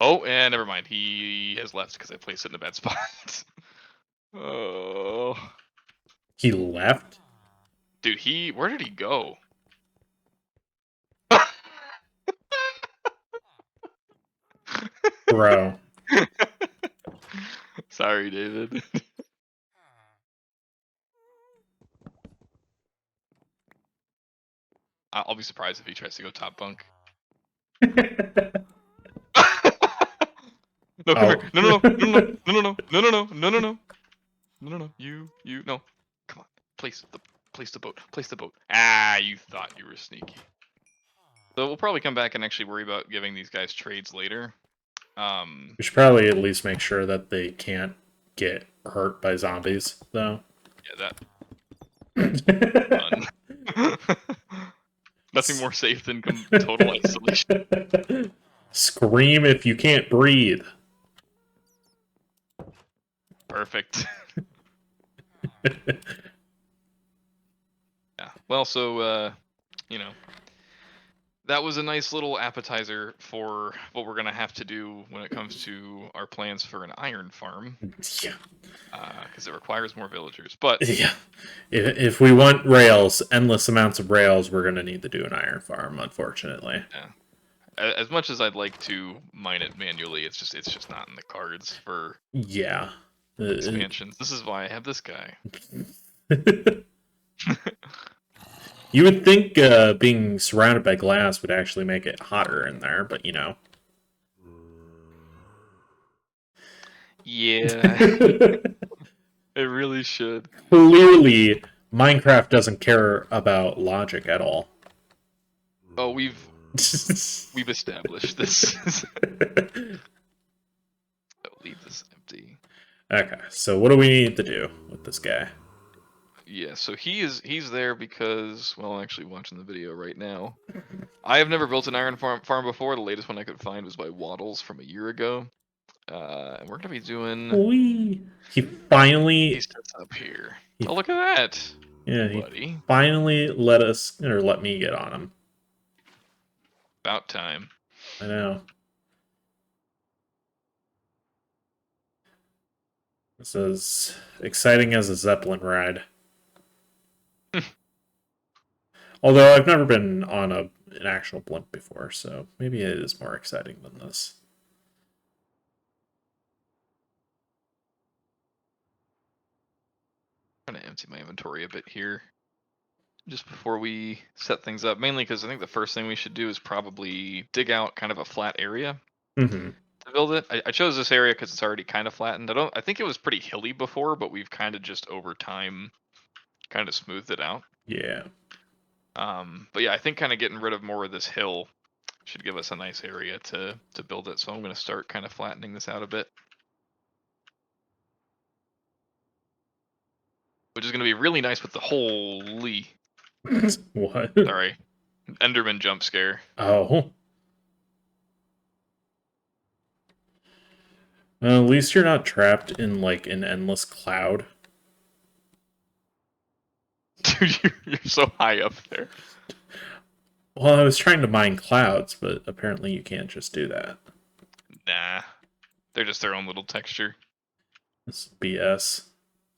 Oh, and never mind. He has left because I placed it in a bad spot. Oh. He left? Dude, where did he go? Bro. Sorry, David. I'll be surprised if he tries to go top bunk. No, come Oh. here. No, no, no, no, no, no, no, no, no, no, no, no, no, no, no. You, no. Come on. Place the boat. Place the boat. Ah, you thought you were sneaky. So we'll probably come back and actually worry about giving these guys trades later. We should probably at least make sure that they can't get hurt by zombies, though. Yeah, that. Done. Nothing more safe than total isolation. Scream if you can't breathe. Perfect. Yeah. Well, so you know, that was a nice little appetizer for what we're gonna have to do when it comes to our plans for an iron farm. Yeah. Because it requires more villagers. But Yeah. If we want rails, endless amounts of rails, we're going to need to do an iron farm, unfortunately. yeah, as much as I'd like to mine it manually, it's just not in the cards for Yeah. expansions. This is why I have this guy. You would think being surrounded by glass would actually make it hotter in there, but you know. Yeah, it really should. Clearly, Minecraft doesn't care about logic at all. Oh, we've established this. Oh, leave this empty. Okay, so what do we need to do with this guy? Yeah, so he's there because, well, I'm actually watching the video right now. I have never built an iron farm before. The latest one I could find was by Waddles from a year ago. And we're gonna be doing. Whee! He finally. He sets up here. Oh, look at that! Yeah, buddy. he finally let me get on him. About time. I know. This is exciting as a Zeppelin ride. Although I've never been on an actual blimp before, so maybe it is more exciting than this. I'm gonna empty my inventory a bit here. Just before we set things up, mainly because I think the first thing we should do is probably dig out kind of a flat area Mm-hmm. to build it. I chose this area because it's already kind of flattened. I think it was pretty hilly before, but we've kind of just over time kind of smoothed it out. Yeah. But yeah, I think kind of getting rid of more of this hill should give us a nice area to build it. So I'm going to start kind of flattening this out a bit, which is going to be really nice with the holy. What? Sorry, Enderman jump scare. Oh. Well, at least you're not trapped in like an endless cloud. Dude, you're so high up there. Well, I was trying to mine clouds, but apparently you can't just do that. Nah, they're just their own little texture. This is BS.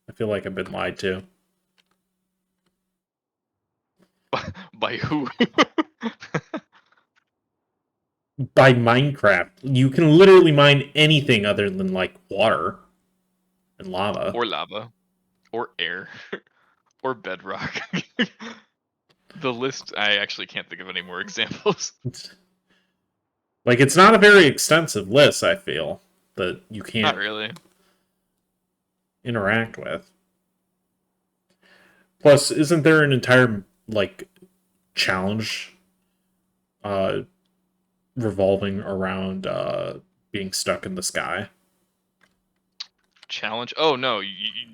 I feel like I've been lied to. By who? By Minecraft. You can literally mine anything other than like water and lava. Or lava. Or air. Or bedrock. The list, I actually can't think of any more examples. Like, it's not a very extensive list, I feel, that you can't Not really. interact with. Plus, isn't there an entire like challenge uh revolving around being stuck in the sky? Challenge? Oh no,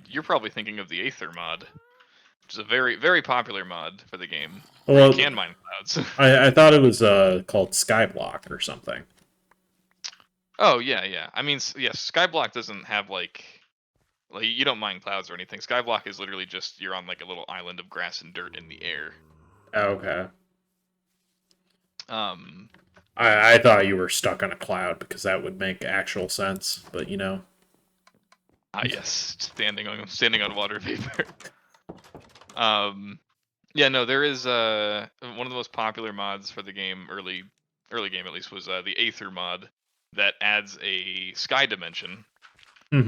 you're probably thinking of the Aether mod, which is a very popular mod for the game, where you Well, can mine clouds. I thought it was called Skyblock or something. Oh yeah. I mean, yes, Skyblock doesn't have like you don't mine clouds or anything. Skyblock is literally just you're on like a little island of grass and dirt in the air. Okay. Um, I thought you were stuck on a cloud because that would make actual sense, but you know. yes, standing on water vapor. Yeah, no, there is one of the most popular mods for the game, early game at least, was the Aether mod that adds a sky dimension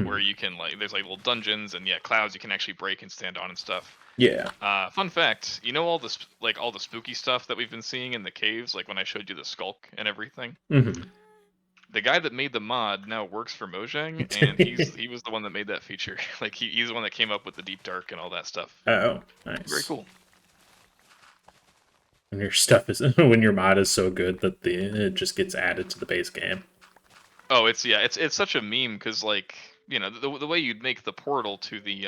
where you can like there's like little dungeons and yeah, clouds you can actually break and stand on and stuff. Yeah. Fun fact, you know all the all the spooky stuff that we've been seeing in the caves, like when I showed you the skulk and everything. The guy that made the mod now works for Mojang, and he was the one that made that feature. Like he's the one that came up with the deep dark and all that stuff. Oh, nice. Very cool. When your stuff is when your mod is so good that it just gets added to the base game. Oh, it's such a meme because like you know the way you'd make the portal to the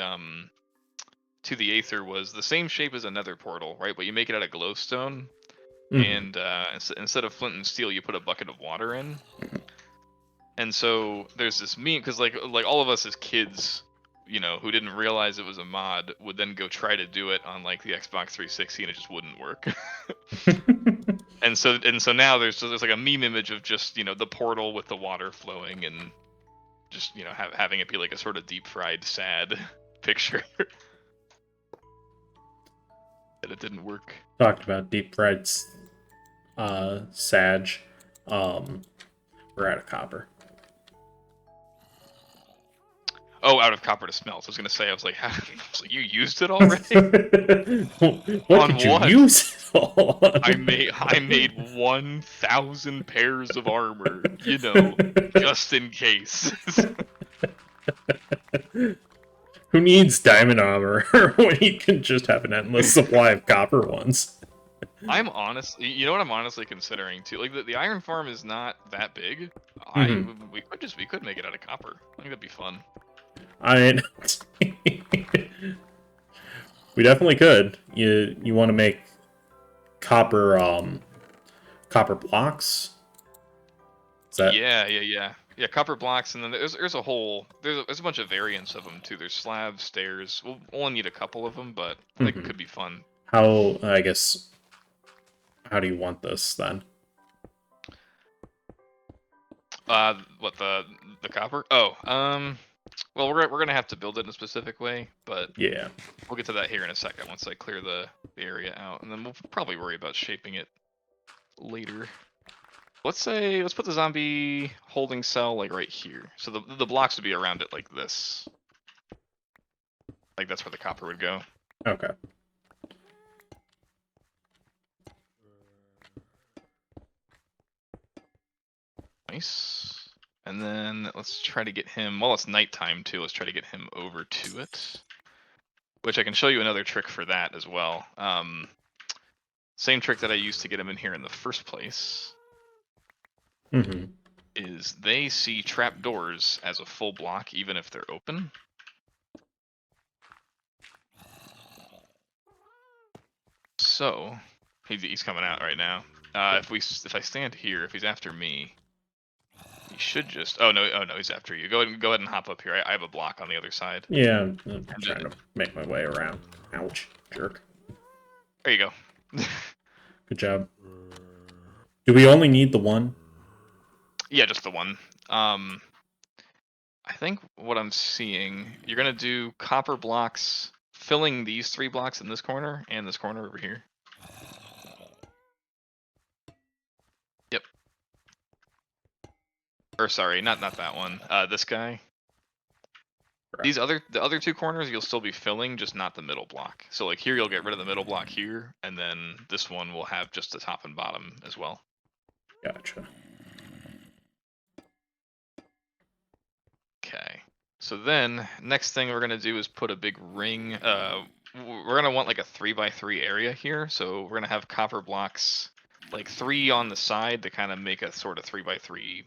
Aether was the same shape as a Nether portal, right? But you make it out of glowstone, and instead of flint and steel, you put a bucket of water in. And so there's this meme because like all of us as kids, you know, who didn't realize it was a mod, would then go try to do it on like the Xbox 360, and it just wouldn't work. And so now there's like a meme image of just the portal with the water flowing and just having it be like a sort of deep fried sad picture. That it didn't work. Talked about deep fried sag. We're out of copper. Oh, out of copper to smelt. I was gonna say, I was like, you used it already? What on did you what? use it on? I made 1,000 pairs of armor, just in case. Who needs diamond armor when you can just have an endless supply of copper ones? I'm honestly, you know what I'm honestly considering too. Like the iron farm is not that big. We could make it out of copper. I think that'd be fun. We definitely could. You want to make copper copper blocks? Is that... Yeah, copper blocks, and then there's a bunch of variants of them too. There's slabs, stairs. We'll only need a couple of them, but I think it could be fun. How do you want this then? What the copper? Oh, well, we're gonna have to build it in a specific way, but yeah, we'll get to that here in a second once I clear the area out, and then we'll probably worry about shaping it later. Let's put the zombie holding cell like right here, so the blocks would be around it like this. Like that's where the copper would go. Okay. Nice. And then let's try to get him, well, it's nighttime too, let's try to get him over to it. Which I can show you another trick for that as well. Same trick that I used to get him in here in the first place. Is they see trapdoors as a full block even if they're open. So, he's coming out right now. If I stand here, if he's after me, he should just. Oh no, he's after you. Go ahead and hop up here. I have a block on the other side. Yeah, I'm trying to make my way around. Ouch, jerk. There you go. Good job. Do we only need the one? Yeah, just the one. I think what I'm seeing, you're gonna do copper blocks, filling these 3 blocks in this corner and this corner over here. Yep. Or sorry, not that one. This guy. Right. The other 2 corners you'll still be filling, just not the middle block. So like here you'll get rid of the middle block here, and then this one will have just the top and bottom as well. Gotcha. Okay. So then next thing we're gonna do is put a big ring. we're gonna want like a 3x3 area here, so we're gonna have copper blocks, like 3 on the side to kind of make a sort of 3x3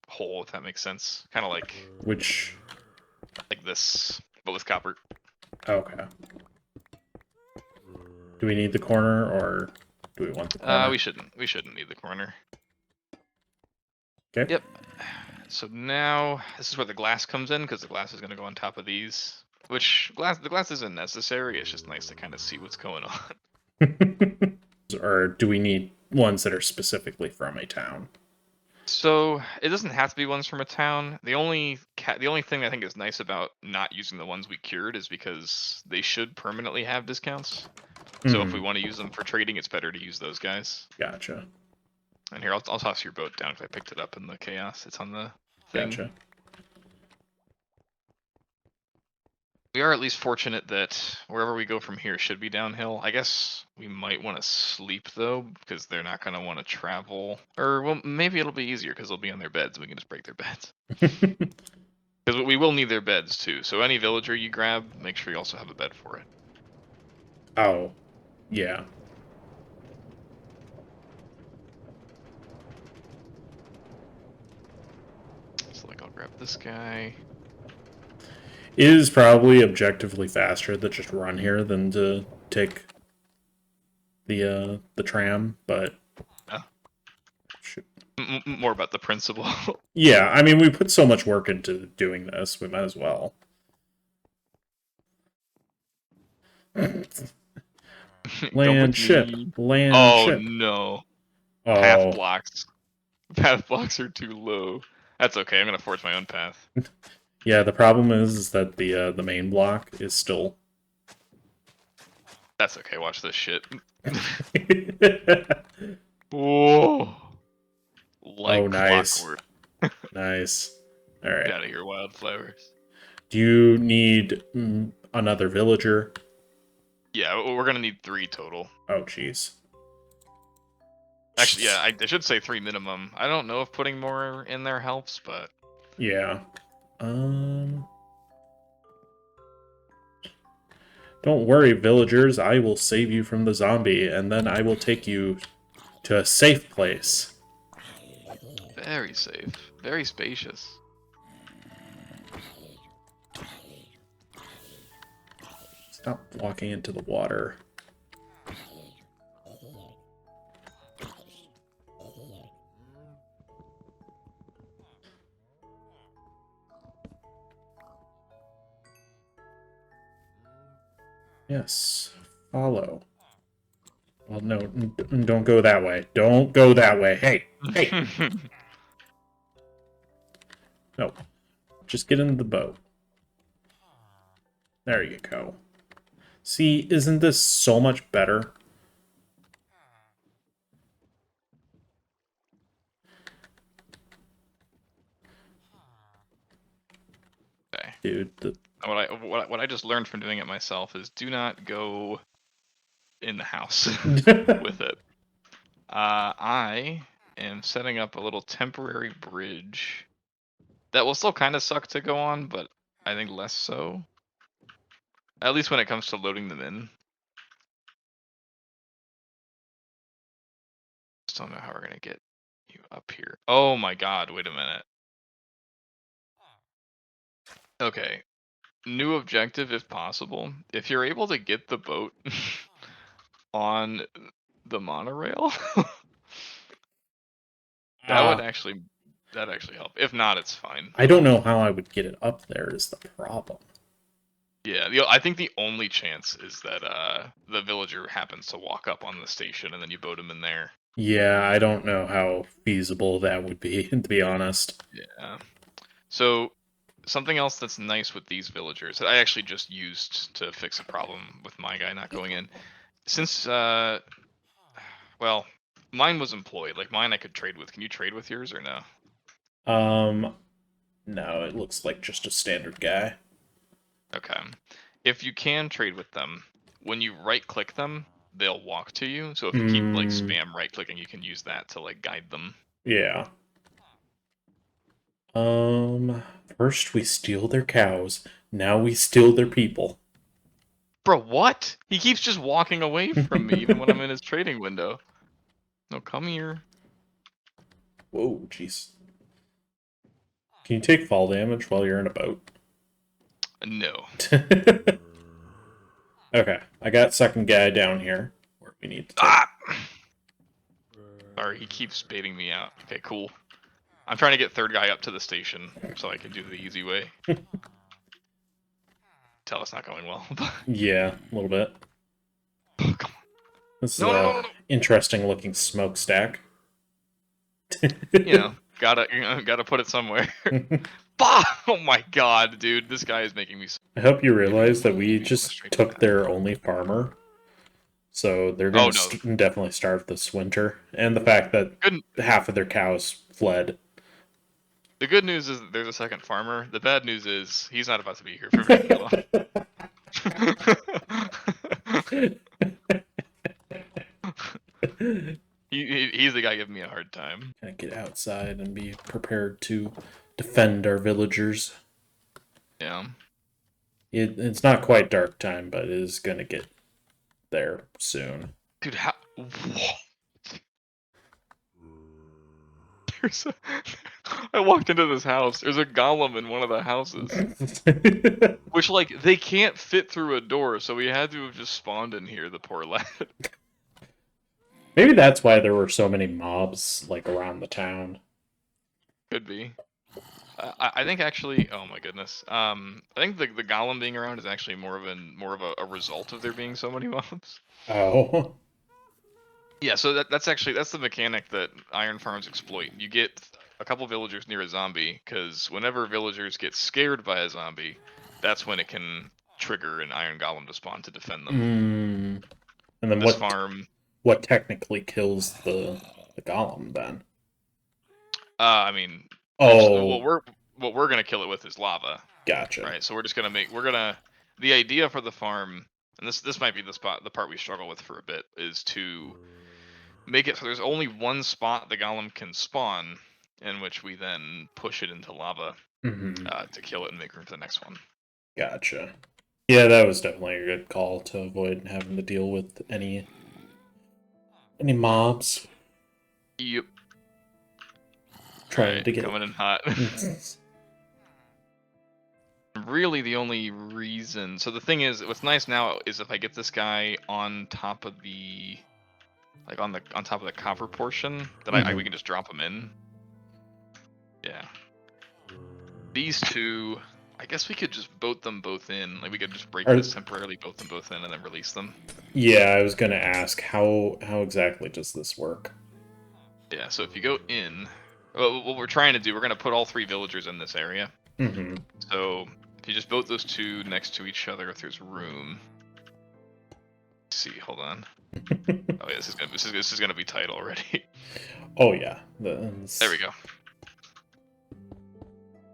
hole, if that makes sense. Kind of Which, like this, but with copper. okay. Do we need the corner, or do we want the corner? We shouldn't need the corner. Okay. Yep. So now this is where the glass comes in, because the glass is gonna go on top of these. Which the glass isn't necessary. It's just nice to kind of see what's going on. Or do we need ones that are specifically from a town? So it doesn't have to be ones from a town. The only thing I think is nice about not using the ones we cured is because they should permanently have discounts. So if we want to use them for trading, it's better to use those guys. Gotcha. And here, I'll toss your boat down because I picked it up in the chaos. It's on the thing. Gotcha. We are at least fortunate that wherever we go from here should be downhill. I guess we might want to sleep though, because they're not going to want to travel. Or well, maybe it'll be easier because they'll be on their beds. We can just break their beds. Because we will need their beds too. So any villager you grab, make sure you also have a bed for it. Oh, yeah. So like I'll grab this guy. It is probably objectively faster to just run here than to take the tram, but Yeah. More about the principle. yeah, I mean, we put so much work into doing this, we might as well. Land ship. Land ship. No. Oh, Path blocks. Path blocks are too low. That's okay. I'm gonna forge my own path. yeah. The problem is that the main block is still. That's okay. Watch this shit. Whoa. Like Oh, nice. clockwork. Nice. All right. Get out of here, wildflowers. Do you need another villager? Yeah, we're gonna need 3 total. Oh, jeez. Actually, yeah, I should say 3 minimum. I don't know if putting more in there helps, but Yeah. Don't worry, villagers. I will save you from the zombie, and then I will take you to a safe place. very safe, very spacious. Stop walking into the water. Yes, follow. Well, no, don't go that way. Don't go that way. Hey, hey. No, just get into the boat. There you go. See, isn't this so much better? Okay. Dude, What I just learned from doing it myself is do not go in the house with it. I am setting up a little temporary bridge that will still kind of suck to go on, but I think less so. At least when it comes to loading them in. Just don't know how we're gonna get you up here. Oh my god, wait a minute. Okay. New objective if possible. If you're able to get the boat on the monorail, that'd actually help. If not, it's fine. I don't know how I would get it up there is the problem. Yeah, I think the only chance is that the villager happens to walk up on the station and then you boat him in there. Yeah, I don't know how feasible that would be, to be honest. Yeah. So something else that's nice with these villagers that I actually just used to fix a problem with my guy not going in. Since well, mine was employed. Like mine I could trade with. Can you trade with yours or no? No, it looks like just a standard guy. Okay. If you can trade with them, when you right click them, they'll walk to you. So if you keep like spam right clicking, you can use that to like guide them. Yeah. First we steal their cows, now we steal their people. Bro, what? He keeps just walking away from me even when I'm in his trading window. No, come here. Whoa, jeez. Can you take fall damage while you're in a boat? No. Okay, I got second guy down here where we need to take. Ah! Sorry, he keeps baiting me out. Okay, cool. I'm trying to get third guy up to the station so I can do the easy way. Tell it's not going well. Yeah, a little bit. Come on. This is No. interesting looking smokestack. You know, gotta put it somewhere. Bah! Oh my god, dude, this guy is making me. I hope you realize that we just took their only farmer. So they're going to definitely starve this winter. And the fact that half of their cows fled. The good news is that there's a second farmer. The bad news is he's not about to be here for very long. He's the guy giving me a hard time. Gotta get outside and be prepared to defend our villagers. Yeah. It's not quite dark time, but it is going to get there soon. Dude, how... I walked into this house. There's a golem in one of the houses. Which, like, they can't fit through a door, so we had to have just spawned in here, the poor lad. Maybe that's why there were so many mobs, like, around the town. Could be. I think actually, oh my goodness. I think the golem being around is actually more of a result of there being so many mobs. Oh. Yeah, so that's the mechanic that iron farms exploit. You get a couple villagers near a zombie, because whenever villagers get scared by a zombie, that's when it can trigger an iron golem to spawn to defend them. And then this what technically kills the golem then? I mean, oh, what we're gonna kill it with is lava. Gotcha. Right, so the idea for the farm, and this might be the part we struggle with for a bit, is to make it so there's only one spot the golem can spawn, in which we then push it into lava to kill it and make room for the next one. Gotcha. Yeah, that was definitely a good call to avoid having to deal with any mobs. Yep. Trying to get coming in hot. Really, the only reason. So the thing is, what's nice now is if I get this guy on top of the, like on top of the copper portion, then we can just drop him in. Yeah. These two, I guess we could just boat them both in. Like we could just break this temporarily, boat them both in, and then release them. Yeah, I was gonna ask how exactly does this work? Yeah. So if you go in, what we're trying to do, we're gonna put all 3 villagers in this area. So if you just boat those 2 next to each other, if there's room. Let's see, hold on. Oh yeah, this is gonna be tight already. Oh yeah. There we go.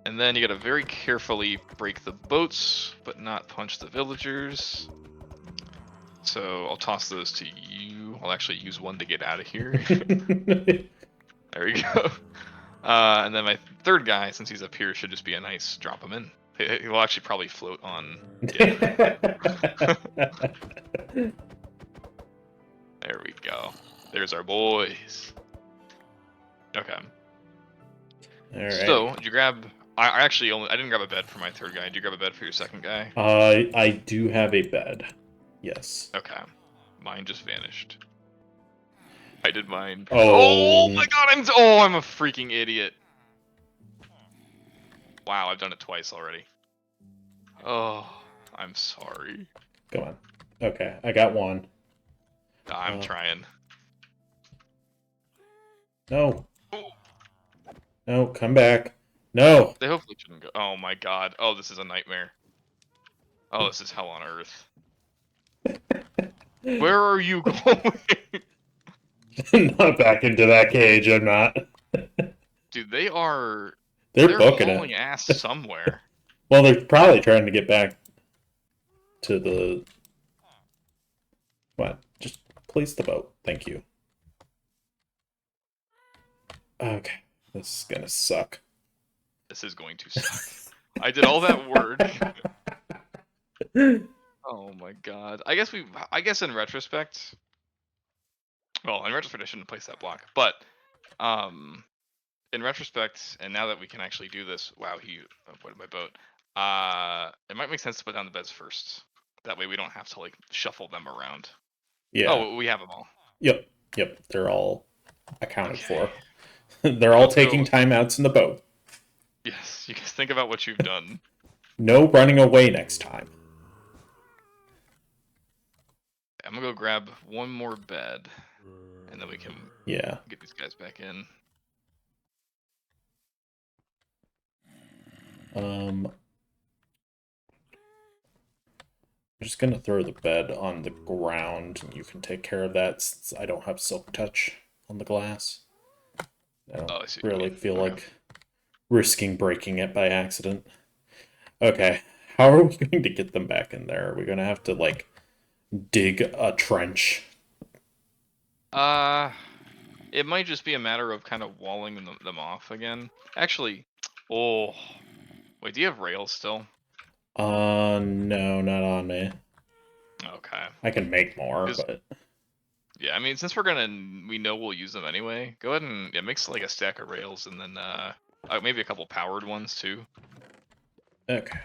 And then you gotta very carefully break the boats, but not punch the villagers. So I'll toss those to you. I'll actually use one to get out of here. There we go. And then my third guy, since he's up here, should just be a nice drop him in. He will actually probably float on. Yeah. There we go. There's our boys. Okay. All right. So, did you grab... I didn't grab a bed for my third guy. Did you grab a bed for your second guy? I do have a bed. Yes. Okay. Mine just vanished. I did mine. Oh my god, I'm a freaking idiot. Wow, I've done it twice already. Oh, I'm sorry. Come on. Okay, I got one. I'm trying. No. No, come back. No. They hopefully shouldn't go. Oh my god. Oh, this is a nightmare. Oh, this is hell on earth. Where are you going? Not back into that cage, I'm not. Dude, they're booking hauling it. Ass somewhere. Well, they're probably trying to get back to the... What? Just place the boat. Thank you. Okay. This is gonna suck. This is going to suck. I did all that work. Oh my god. I guess in retrospect. Well, in retrospect, I shouldn't have placed that block. But in retrospect, and now that we can actually do this, wow, he avoided my boat. It might make sense to put down the beds first. That way we don't have to like shuffle them around. Yeah. Oh, we have them all. Yep. Yep. They're all accounted Okay. for. They're all Let's taking go. timeouts in the boat. Yes, you guys think about what you've done. No running away next time. I'm gonna go grab one more bed, and then we can Yeah. get these guys back in. I'm just gonna throw the bed on the ground, and you can take care of that since I don't have silk touch on the glass. I don't I see what you really mean. feel Okay. like risking breaking it by accident. Okay, how are we going to get them back in there? Are we gonna have to like dig a trench? It might just be a matter of kind of walling them off again. Actually, oh, wait, do you have rails still? No, not on me. Okay. I can make more, 'Cause- but Yeah, I mean, since we know we'll use them anyway, go ahead and mix like a stack of rails and then maybe a couple powered ones too. okay.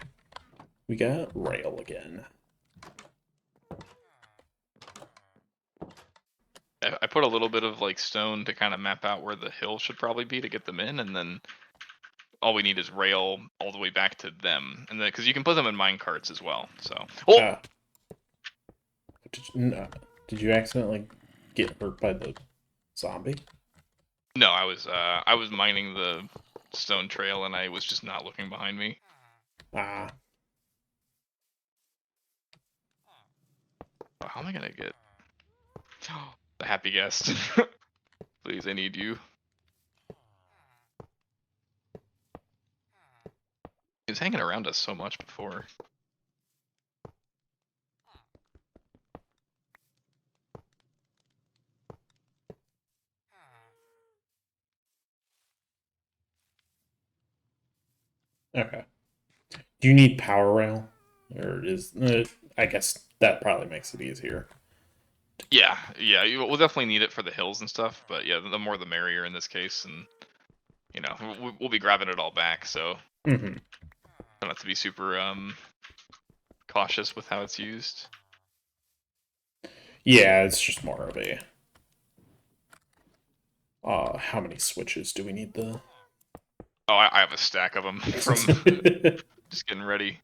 We got rail again. I put a little bit of like stone to kind of map out where the hill should probably be to get them in, and then all we need is rail all the way back to them, and then because you can put them in mine carts as well. So, oh, Did you accidentally get hurt by the zombie? no, I was mining the stone trail and I was just not looking behind me. Ah. Oh, how am I gonna get the happy guest? Please, I need you. He was hanging around us so much before. Okay. Do you need power rail? Or is I guess that probably makes it easier. Yeah, we'll definitely need it for the hills and stuff. But yeah, the more the merrier in this case, and we'll be grabbing it all back. So Mm-hmm. don't have to be super cautious with how it's used. Yeah, it's just more of a how many switches do we need the Oh, I have a stack of them from just getting ready.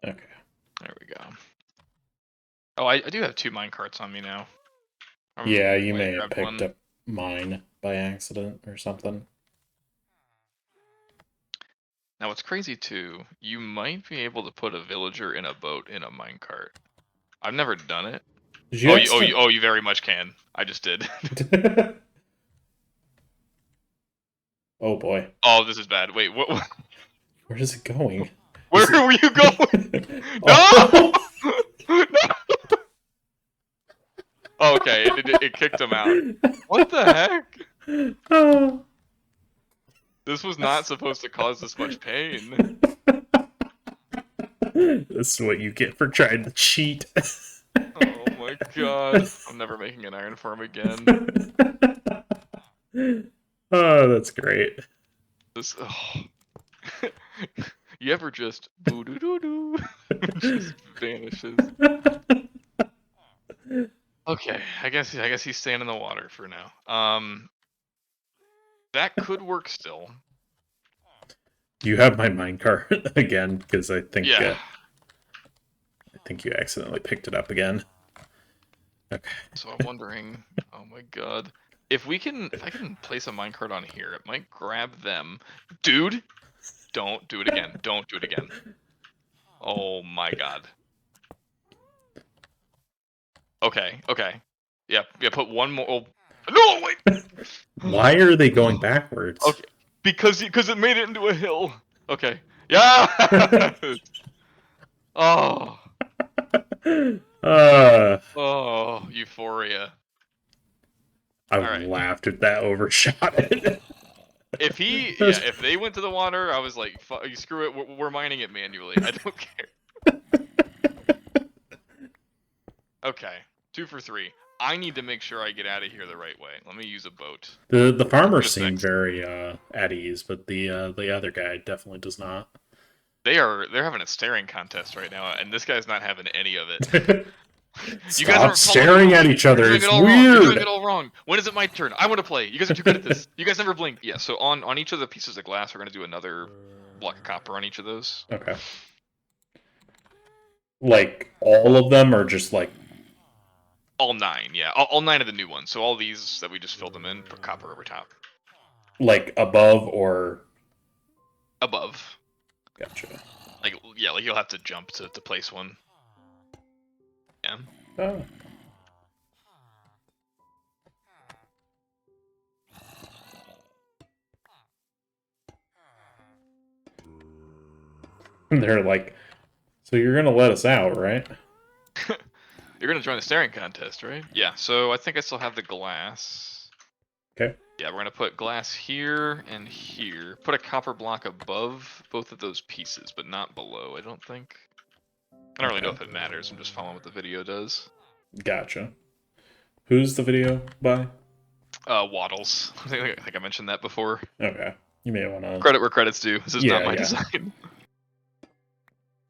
Okay. There we go. Oh, I do have 2 mine carts on me now. Yeah, you Wait, may have grabbed picked one. up mine by accident or something. Now what's crazy too, you might be able to put a villager in a boat in a minecart. I've never done it. Did you accident- You very much can. I just did. Oh boy. Oh, this is bad. Wait, what? Where is it going? Where Is it- were you going? Oh. No! Oh, okay, it kicked him out. What the heck? Oh. This was not supposed to cause this much pain. This is what you get for trying to cheat. Oh my god. I'm never making an iron farm again. Oh, that's great. This. Oh. You ever just boo doo doo doo? Just vanishes. Okay, I guess he's staying in the water for now. That could work still. You have my minecart again because I think Yeah. I think you accidentally picked it up again. Okay. So I'm wondering. Oh my god. If I can place a minecart on here, it might grab them. Dude, don't do it again. Don't do it again. Oh my god. Okay. Yeah. Put one more. Oh. No, wait. Why are they going backwards? Okay. Because it made it into a hill. Okay. Yeah. Oh. Oh, euphoria. I All right. laughed if that overshot it. If they went to the water, I was like, screw it, we're mining it manually. I don't care. Okay, 2 for 3. I need to make sure I get out of here the right way. Let me use a boat. The farmers Who's seem next? very at ease, but the other guy definitely does not. They're having a staring contest right now, and this guy's not having any of it. You guys Stop aren't following the staring rules. at each other. You're doing It's it all wrong. You're doing weird. it all wrong. When is it my turn? I want to play. You guys are too good at this. You guys never blink. Yeah. So on each of the pieces of glass, we're gonna do another block of copper on each of those. Okay. Like all of them, or just like All 9. Yeah. All 9 of the new ones. So all these that we just filled them in, put copper over top. like above or Above. gotcha. Like you'll have to jump to place one. Yeah. Oh. They're like, so you're gonna let us out, right? You're gonna join the staring contest, right? Yeah. So I think I still have the glass. Okay. Yeah, we're gonna put glass here and here. Put a copper block above both of those pieces, but not below, I don't think. I don't really know if it matters. I'm just following what the video does. Gotcha. Who's the video by? Waddles. I think I mentioned that before. Okay. You may want to. Credit where credit's due. This is not my Yeah. design.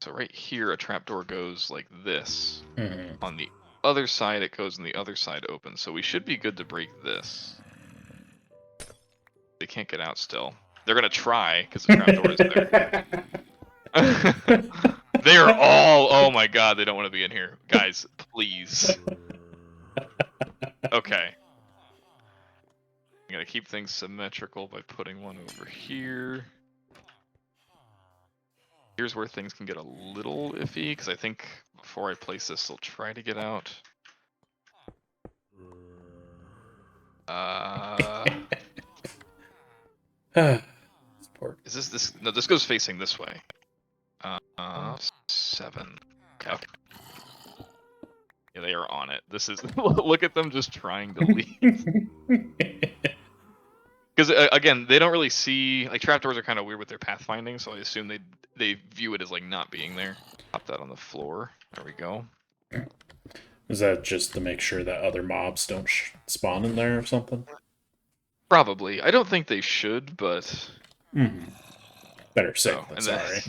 So right here, a trapdoor goes like this. Mhm. On the other side, it goes on the other side open. So we should be good to break this. They can't get out still. They're gonna try because the trapdoor is there. They are all. Oh my god, they don't want to be in here, guys. Please. Okay. I'm gonna keep things symmetrical by putting one over here. Here's where things can get a little iffy because I think before I place this, they'll try to get out. Is this? No, this goes facing this way. 7. Okay. Yeah, they are on it. This is look at them just trying to leave. Because again, they don't really see like trapdoors are kind of weird with their pathfinding, so I assume they view it as like not being there. Pop that on the floor. There we go. Is that just to make sure that other mobs don't spawn in there or something? Probably. I don't think they should, but Better safe than sorry.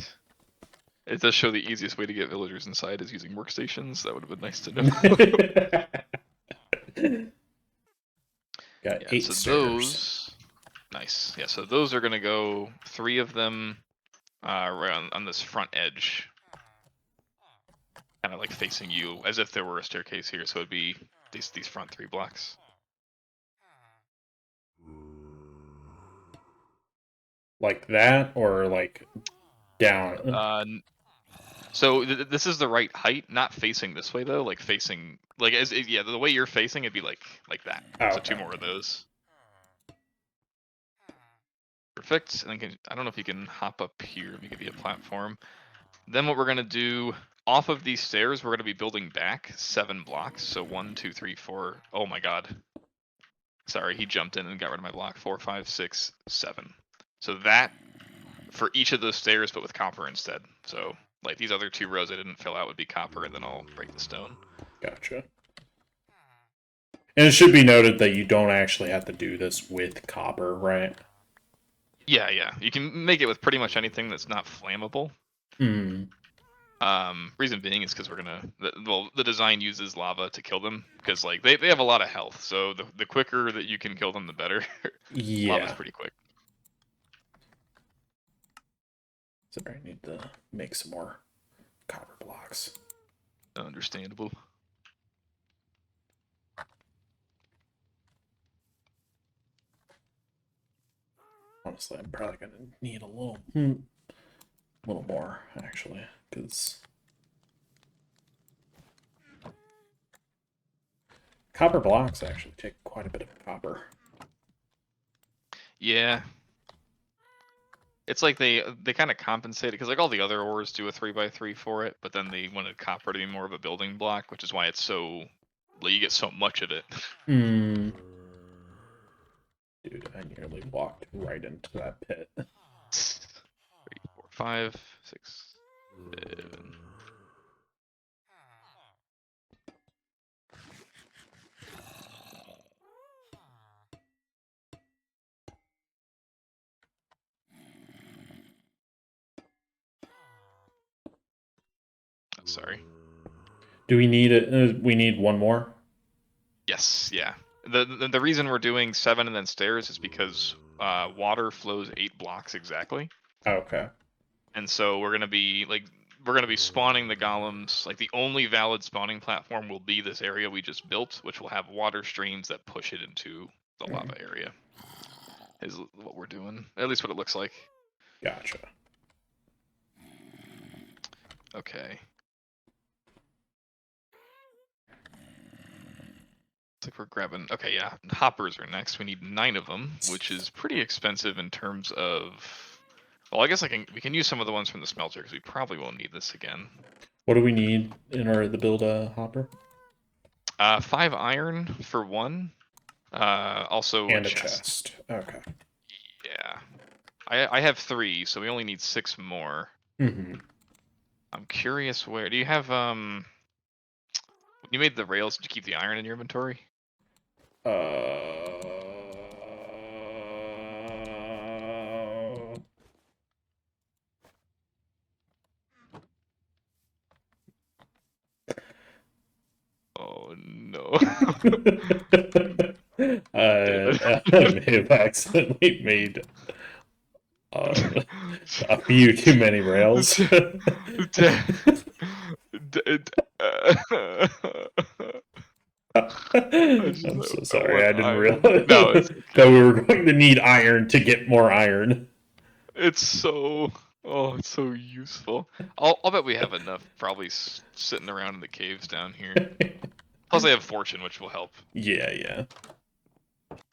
It does show the easiest way to get villagers inside is using workstations. That would have been nice to know. Got Yeah, 8 so stairs. those. Nice. Yeah, so those are gonna go 3 of them around on this front edge. Kind of like facing you, as if there were a staircase here, so it'd be these front 3 blocks. Like that, or like down? So this is the right height, not facing this way though, like facing like yeah, the way you're facing it'd be like that. Oh, So okay. 2 more of those. Perfect. And then I don't know if you can hop up here. Let me give you a platform. Then what we're gonna do off of these stairs, we're gonna be building back 7 blocks. So 1, 2, 3, 4. Oh my god. Sorry, he jumped in and got rid of my block. 4, 5, 6, 7. So that for each of those stairs, but with copper instead. So like these other 2 rows I didn't fill out would be copper, and then I'll break the stone. Gotcha. And it should be noted that you don't actually have to do this with copper, right? Yeah. You can make it with pretty much anything that's not flammable. Reason being is because we're gonna. The design uses lava to kill them because like they have a lot of health. So the quicker that you can kill them, the better. Yeah. Lava's pretty quick. Sorry, I need to make some more copper blocks. Understandable. Honestly, I'm probably gonna need a little more actually, because copper blocks actually take quite a bit of copper. Yeah. It's like they kind of compensate it because like all the other ores do a 3x3 for it, but then they wanted copper to be more of a building block, which is why it's so like, you get so much of it. Hmm. Dude, I nearly walked right into that pit. 3, 4, 5, 6, 7. Sorry. Do we need it? We need one more. Yes, yeah. The reason we're doing 7 and then stairs is because water flows 8 blocks exactly, Okay. and so we're gonna be spawning the golems. Like the only valid spawning platform will be this area we just built, which will have water streams that push it into the lava area. Is what we're doing. At least what it looks like. Gotcha. Okay. Looks like we're grabbing. Okay, yeah. Hoppers are next. We need 9 of them, which is pretty expensive in terms of. Well, I guess we can use some of the ones from the smelter because we probably won't need this again. What do we need in order to build a hopper? 5 iron for 1. Also And a a chest. chest. Okay. Yeah. I have 3, so we only need 6 more. Mm-hmm. I'm curious where. Do you have when you made the rails? Did you keep the iron in your inventory? Oh no. I may have accidentally made a few too many rails. I'm so sorry. I didn't realize No, it's that we okay. were going to need iron to get more iron. It's so it's so useful. I'll bet we have enough probably sitting around in the caves down here. Plus I have fortune, which will help. Yeah, yeah.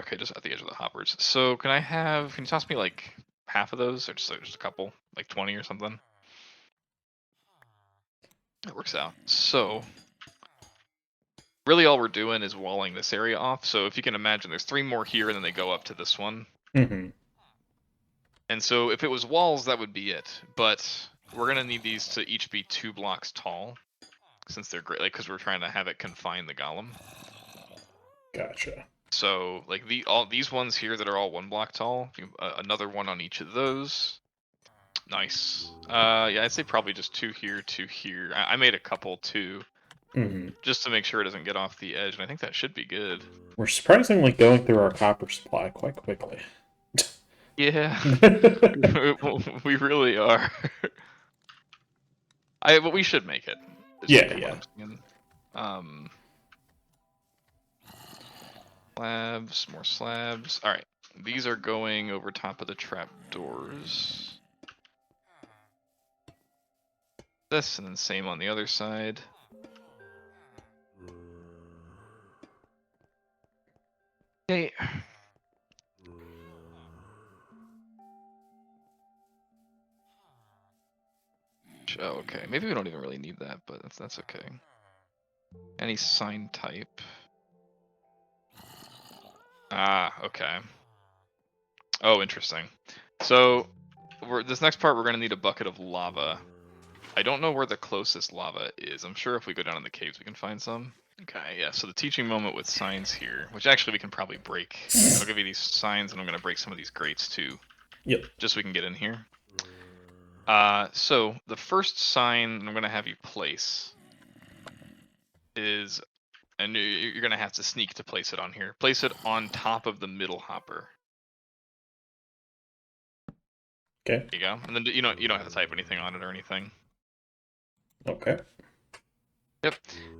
Okay, just at the edge of the hoppers. So can you toss me like half of those or just a couple, like 20 or something? That works out. So really all we're doing is walling this area off. So if you can imagine, there's 3 more here and then they go up to this one. Mm-hmm. And so if it was walls, that would be it. But we're gonna need these to each be 2 blocks tall, since they're great, like because we're trying to have it confine the golem. Gotcha. So like all these ones here that are all 1 block tall, another one on each of those. Nice. Yeah, I'd say probably just 2 here, 2 here. I made a couple too, Mm-hmm. just to make sure it doesn't get off the edge, and I think that should be good. We're surprisingly going through our copper supply quite quickly. Yeah, we really are. But we should make it. Is Yeah, kind of what yeah. I'm saying. Slabs, more slabs. All right, these are going over top of the trapdoors. This and then same on the other side. Okay. Oh, okay. Maybe we don't even really need that, but that's okay. Any sign type. Ah, okay. Oh, interesting. So, this next part, we're going to need a bucket of lava. I don't know where the closest lava is. I'm sure if we go down in the caves, we can find some. Okay, yeah, so the teaching moment with signs here, which actually we can probably break. I'll give you these signs, and I'm going to break some of these grates, too. Yep. Just so we can get in here. So, the first sign I'm going to have you place is, and you're going to have to sneak to place it on here. Place it on top of the middle hopper. Okay. There you go. And then you don't have to type anything on it or anything. Okay. Yep.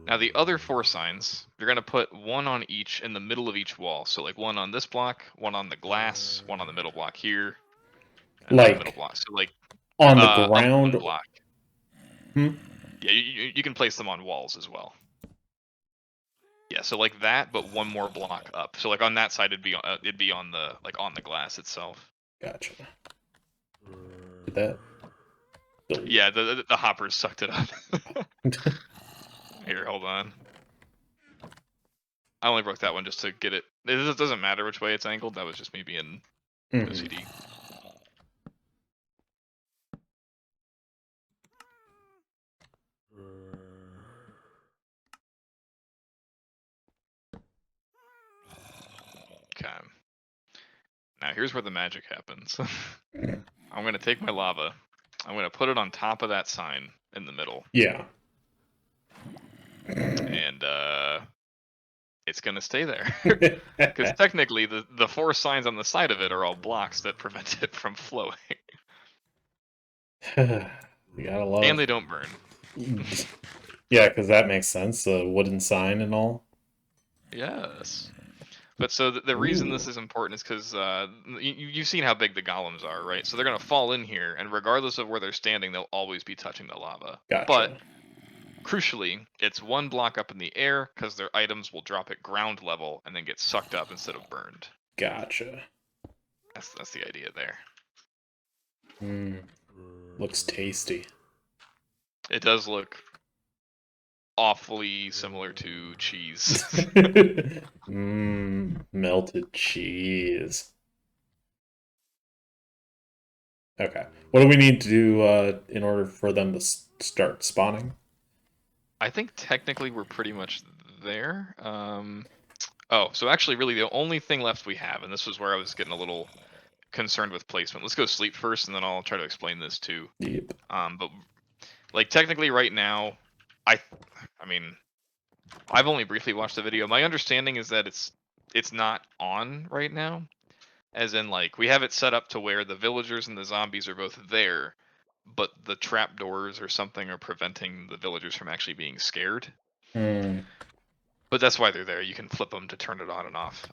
Now the other 4 signs, you're gonna put 1 on each in the middle of each wall. So like 1 on this block, 1 on the glass, 1 on the middle block here, and on the middle Like block. So like on the up 1 ground. block. Hmm? Yeah, you can place them on walls as well. Yeah, so like that, but 1 more block up. So like on that side, it'd be on the glass itself. Gotcha. that. Yeah, the hoppers sucked it up. Here, hold on. I only broke that one just to get it. It doesn't matter which way it's angled. That was just me being OCD. Okay. Now here's where the magic happens. I'm gonna take my lava. I'm gonna put it on top of that sign in the middle, Yeah. and it's gonna stay there. Because technically, the 4 signs on the side of it are all blocks that prevent it from flowing, You gotta love. and they don't burn. Yeah, because that makes sense. The wooden sign and all. Yes. But so the reason this Ooh. is important is because you've seen how big the golems are, right? So they're gonna fall in here, and regardless of where they're standing, they'll always be touching the lava. But Gotcha. crucially, it's 1 block up in the air because their items will drop at ground level and then get sucked up instead of burned. Gotcha. That's the idea there. Looks tasty. It does look awfully similar to cheese. Melted cheese. Okay. What do we need to do in order for them to start spawning? I think technically we're pretty much there. Oh, so actually, really, the only thing left we have, and this was where I was getting a little concerned with placement. Let's go sleep first, and then I'll try to explain this too. Yep. But like technically, right now, I mean, I've only briefly watched the video. My understanding is that it's not on right now, as in like we have it set up to where the villagers and the zombies are both there, but the trapdoors or something are preventing the villagers from actually being scared. But that's why they're there. You can flip them to turn it on and off.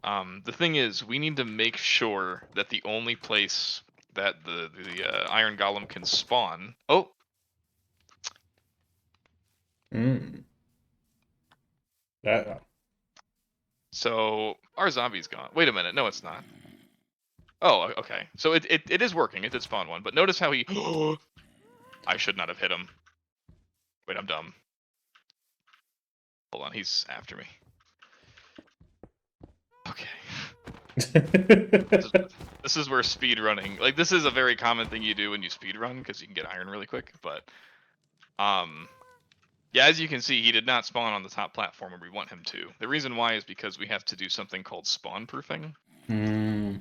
The thing is, we need to make sure that the only place that the iron golem can spawn. Oh. That. So our zombie's gone. Wait a minute. No, it's not. Oh, okay. So it is working. It did spawn one. But notice how he. I should not have hit him. Wait, I'm dumb. Hold on. He's after me. Okay. This is where speed running, like this is a very common thing you do when you speed run because you can get iron really quick. But yeah, as you can see, he did not spawn on the top platform where we want him to. The reason why is because we have to do something called spawn proofing. Now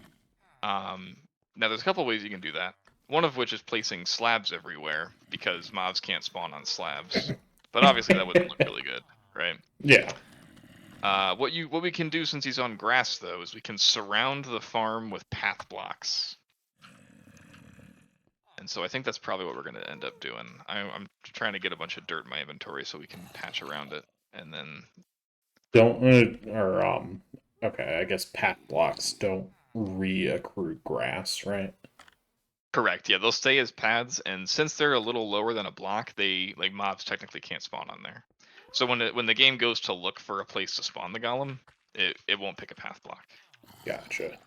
there's a couple ways you can do that. One of which is placing slabs everywhere because mobs can't spawn on slabs. But obviously that wouldn't look really good, right? Yeah. What we can do since he's on grass though is we can surround the farm with path blocks. And so I think that's probably what we're going to end up doing. I'm trying to get a bunch of dirt in my inventory so we can patch around it, and then okay, I guess path blocks don't reaccrue grass, right? correct. Yeah, they'll stay as paths, and since they're a little lower than a block, they like mobs technically can't spawn on there. So when the game goes to look for a place to spawn the golem, it won't pick a path block. Gotcha.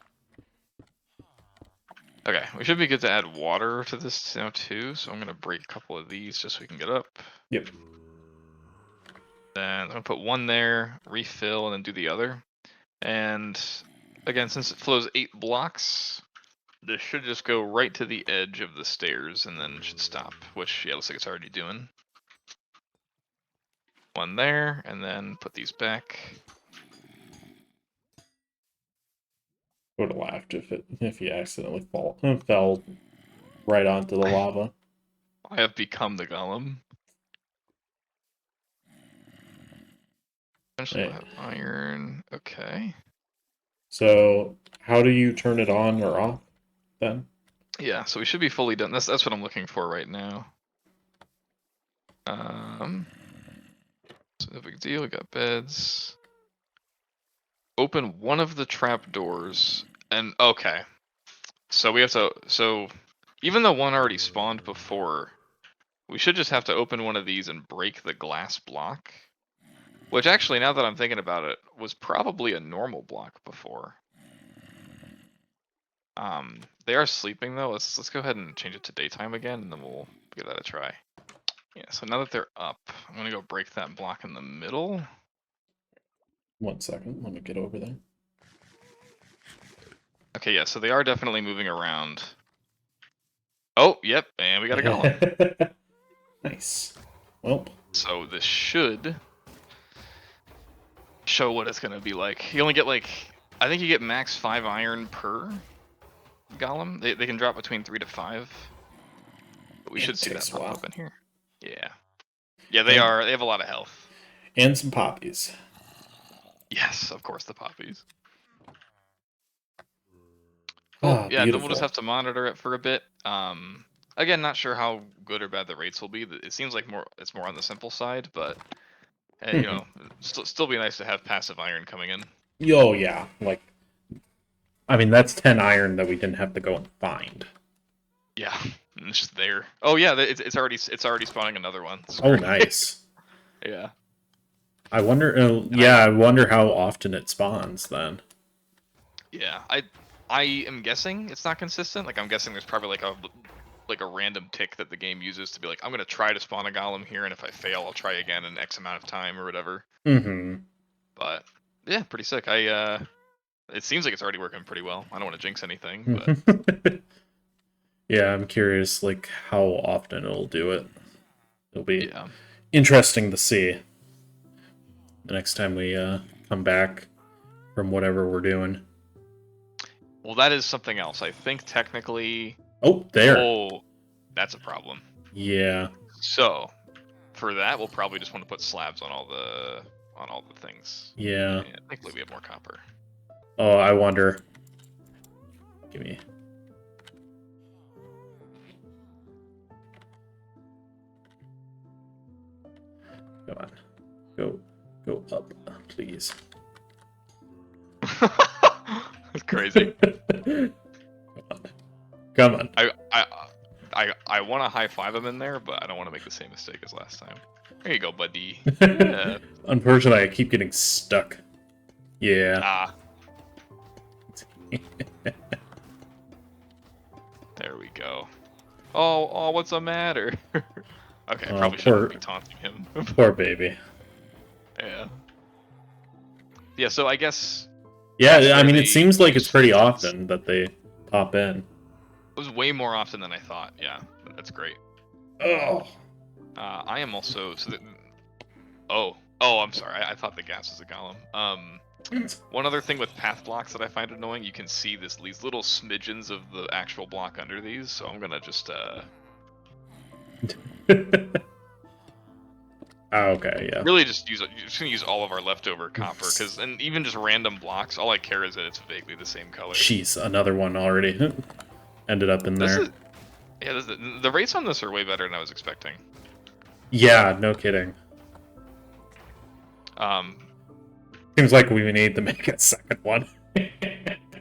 Okay, we should be good to add water to this now too. So I'm gonna break a couple of these just so we can get up. Yep. Then I'm gonna put one there, refill, and then do the other. And again, since it flows 8 blocks, this should just go right to the edge of the stairs and then should stop, which, yeah, looks like it's already doing. One there, and then put these back. Would have laughed if he accidentally fell right onto the lava. I have become the golem. Eventually we'll have iron. Okay. So how do you turn it on or off then? Yeah, so we should be fully done. That's what I'm looking for right now. So no big deal. We got beds. Open one of the trap doors, and okay. So we have to. So even though one already spawned before, we should just have to open one of these and break the glass block. Which actually, now that I'm thinking about it, was probably a normal block before. They are sleeping though. Let's go ahead and change it to daytime again, and then we'll give that a try. Yeah. So now that they're up, I'm gonna go break that block in the middle. 1 second. Let me get over there. Okay. Yeah. So they are definitely moving around. Oh, yep. And we got a golem. Nice. Well. So this should show what it's gonna be like. You only get like, I think you get max 5 iron per golem. They can drop between 3 to 5. But we should see that pop up in here. Yeah. Yeah, they have a lot of health. And some poppies. Yes, of course, the poppies. Ah, yeah, then we'll just beautiful. have to monitor it for a bit. Again, not sure how good or bad the rates will be. It seems like it's more on the simple side, but you know, still be nice to have passive iron coming in. Oh yeah, like, I mean, that's 10 iron that we didn't have to go and find. Yeah, it's just there. Oh yeah, it's already spawning another one. Oh, nice. Yeah. I wonder. I wonder how often it spawns then. Yeah, I am guessing it's not consistent. Like I'm guessing there's probably like a random tick that the game uses to be like, I'm gonna try to spawn a golem here, and if I fail, I'll try again in X amount of time or whatever. Mm-hmm. But yeah, pretty sick. It seems like it's already working pretty well. I don't want to jinx anything, but yeah, I'm curious like how often it'll do it. It'll be yeah. interesting to see the next time we come back from whatever we're doing. Well, that is something else. I think technically. Oh, there. Oh, that's a problem. Yeah. So, for that, we'll probably just want to put slabs on all the things. Yeah. And thankfully, we have more copper. Oh, I wonder. Give me. Come on. Go up, please. That's crazy. Come on. I want to high five him in there, but I don't want to make the same mistake as last time. There you go, buddy. Yeah. Unfortunately, I keep getting stuck. Yeah. Ah. There we go. Oh, what's the matter? Okay, I probably shouldn't be taunting him. Poor baby. Yeah. Yeah, so I guess... Yeah, I mean, it seems like it's pretty often that they pop in. It was way more often than I thought, yeah. That's great. Oh. I am also... Oh, I'm sorry. I thought the gas was a golem. One other thing with path blocks that I find annoying, you can see these little smidgens of the actual block under these, so I'm gonna just... Okay, yeah. Really just gonna use all of our leftover copper, and even just random blocks, all I care is that it's vaguely the same color. Jeez, another one already ended up in there. The rates on this are way better than I was expecting. Yeah, no kidding. Seems like we need to make a second one.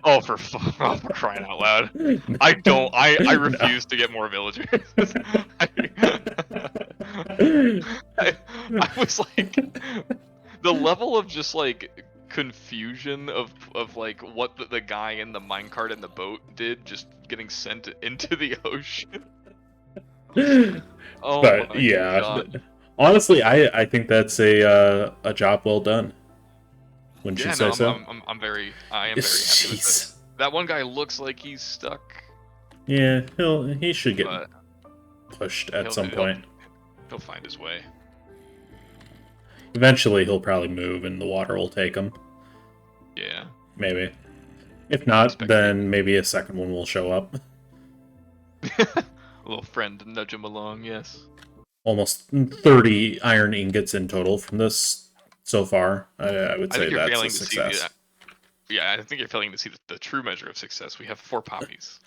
Oh, for crying out loud! I refuse to get more villagers. I was like, the level of just like confusion of like what the guy in the minecart and the boat did, just getting sent into the ocean. Oh, but yeah, God. Honestly, I think that's a job well done. Wouldn't you say so? I am very happy with this. That one guy looks like he's stuck. Yeah, he should get pushed at some point. He'll find his way. Eventually, he'll probably move, and the water will take him. Yeah. Maybe. If not, then maybe a second one will show up. A little friend to nudge him along, yes. Almost 30 iron ingots in total from this so far. I would say that's a success. Yeah, I think you're failing to see the true measure of success. We have 4 poppies.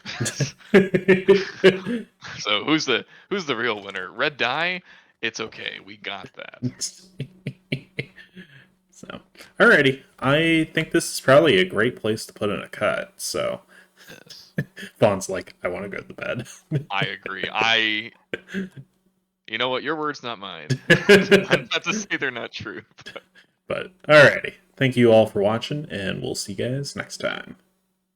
So who's the real winner? Red dye? It's okay. We got that. So, alrighty. I think this is probably a great place to put in a cut. So, yes. Vaughn's like, I want to go to bed. I agree. You know what? Your words, not mine. I'm not to say they're not true. But alrighty. Thank you all for watching, and we'll see you guys next time.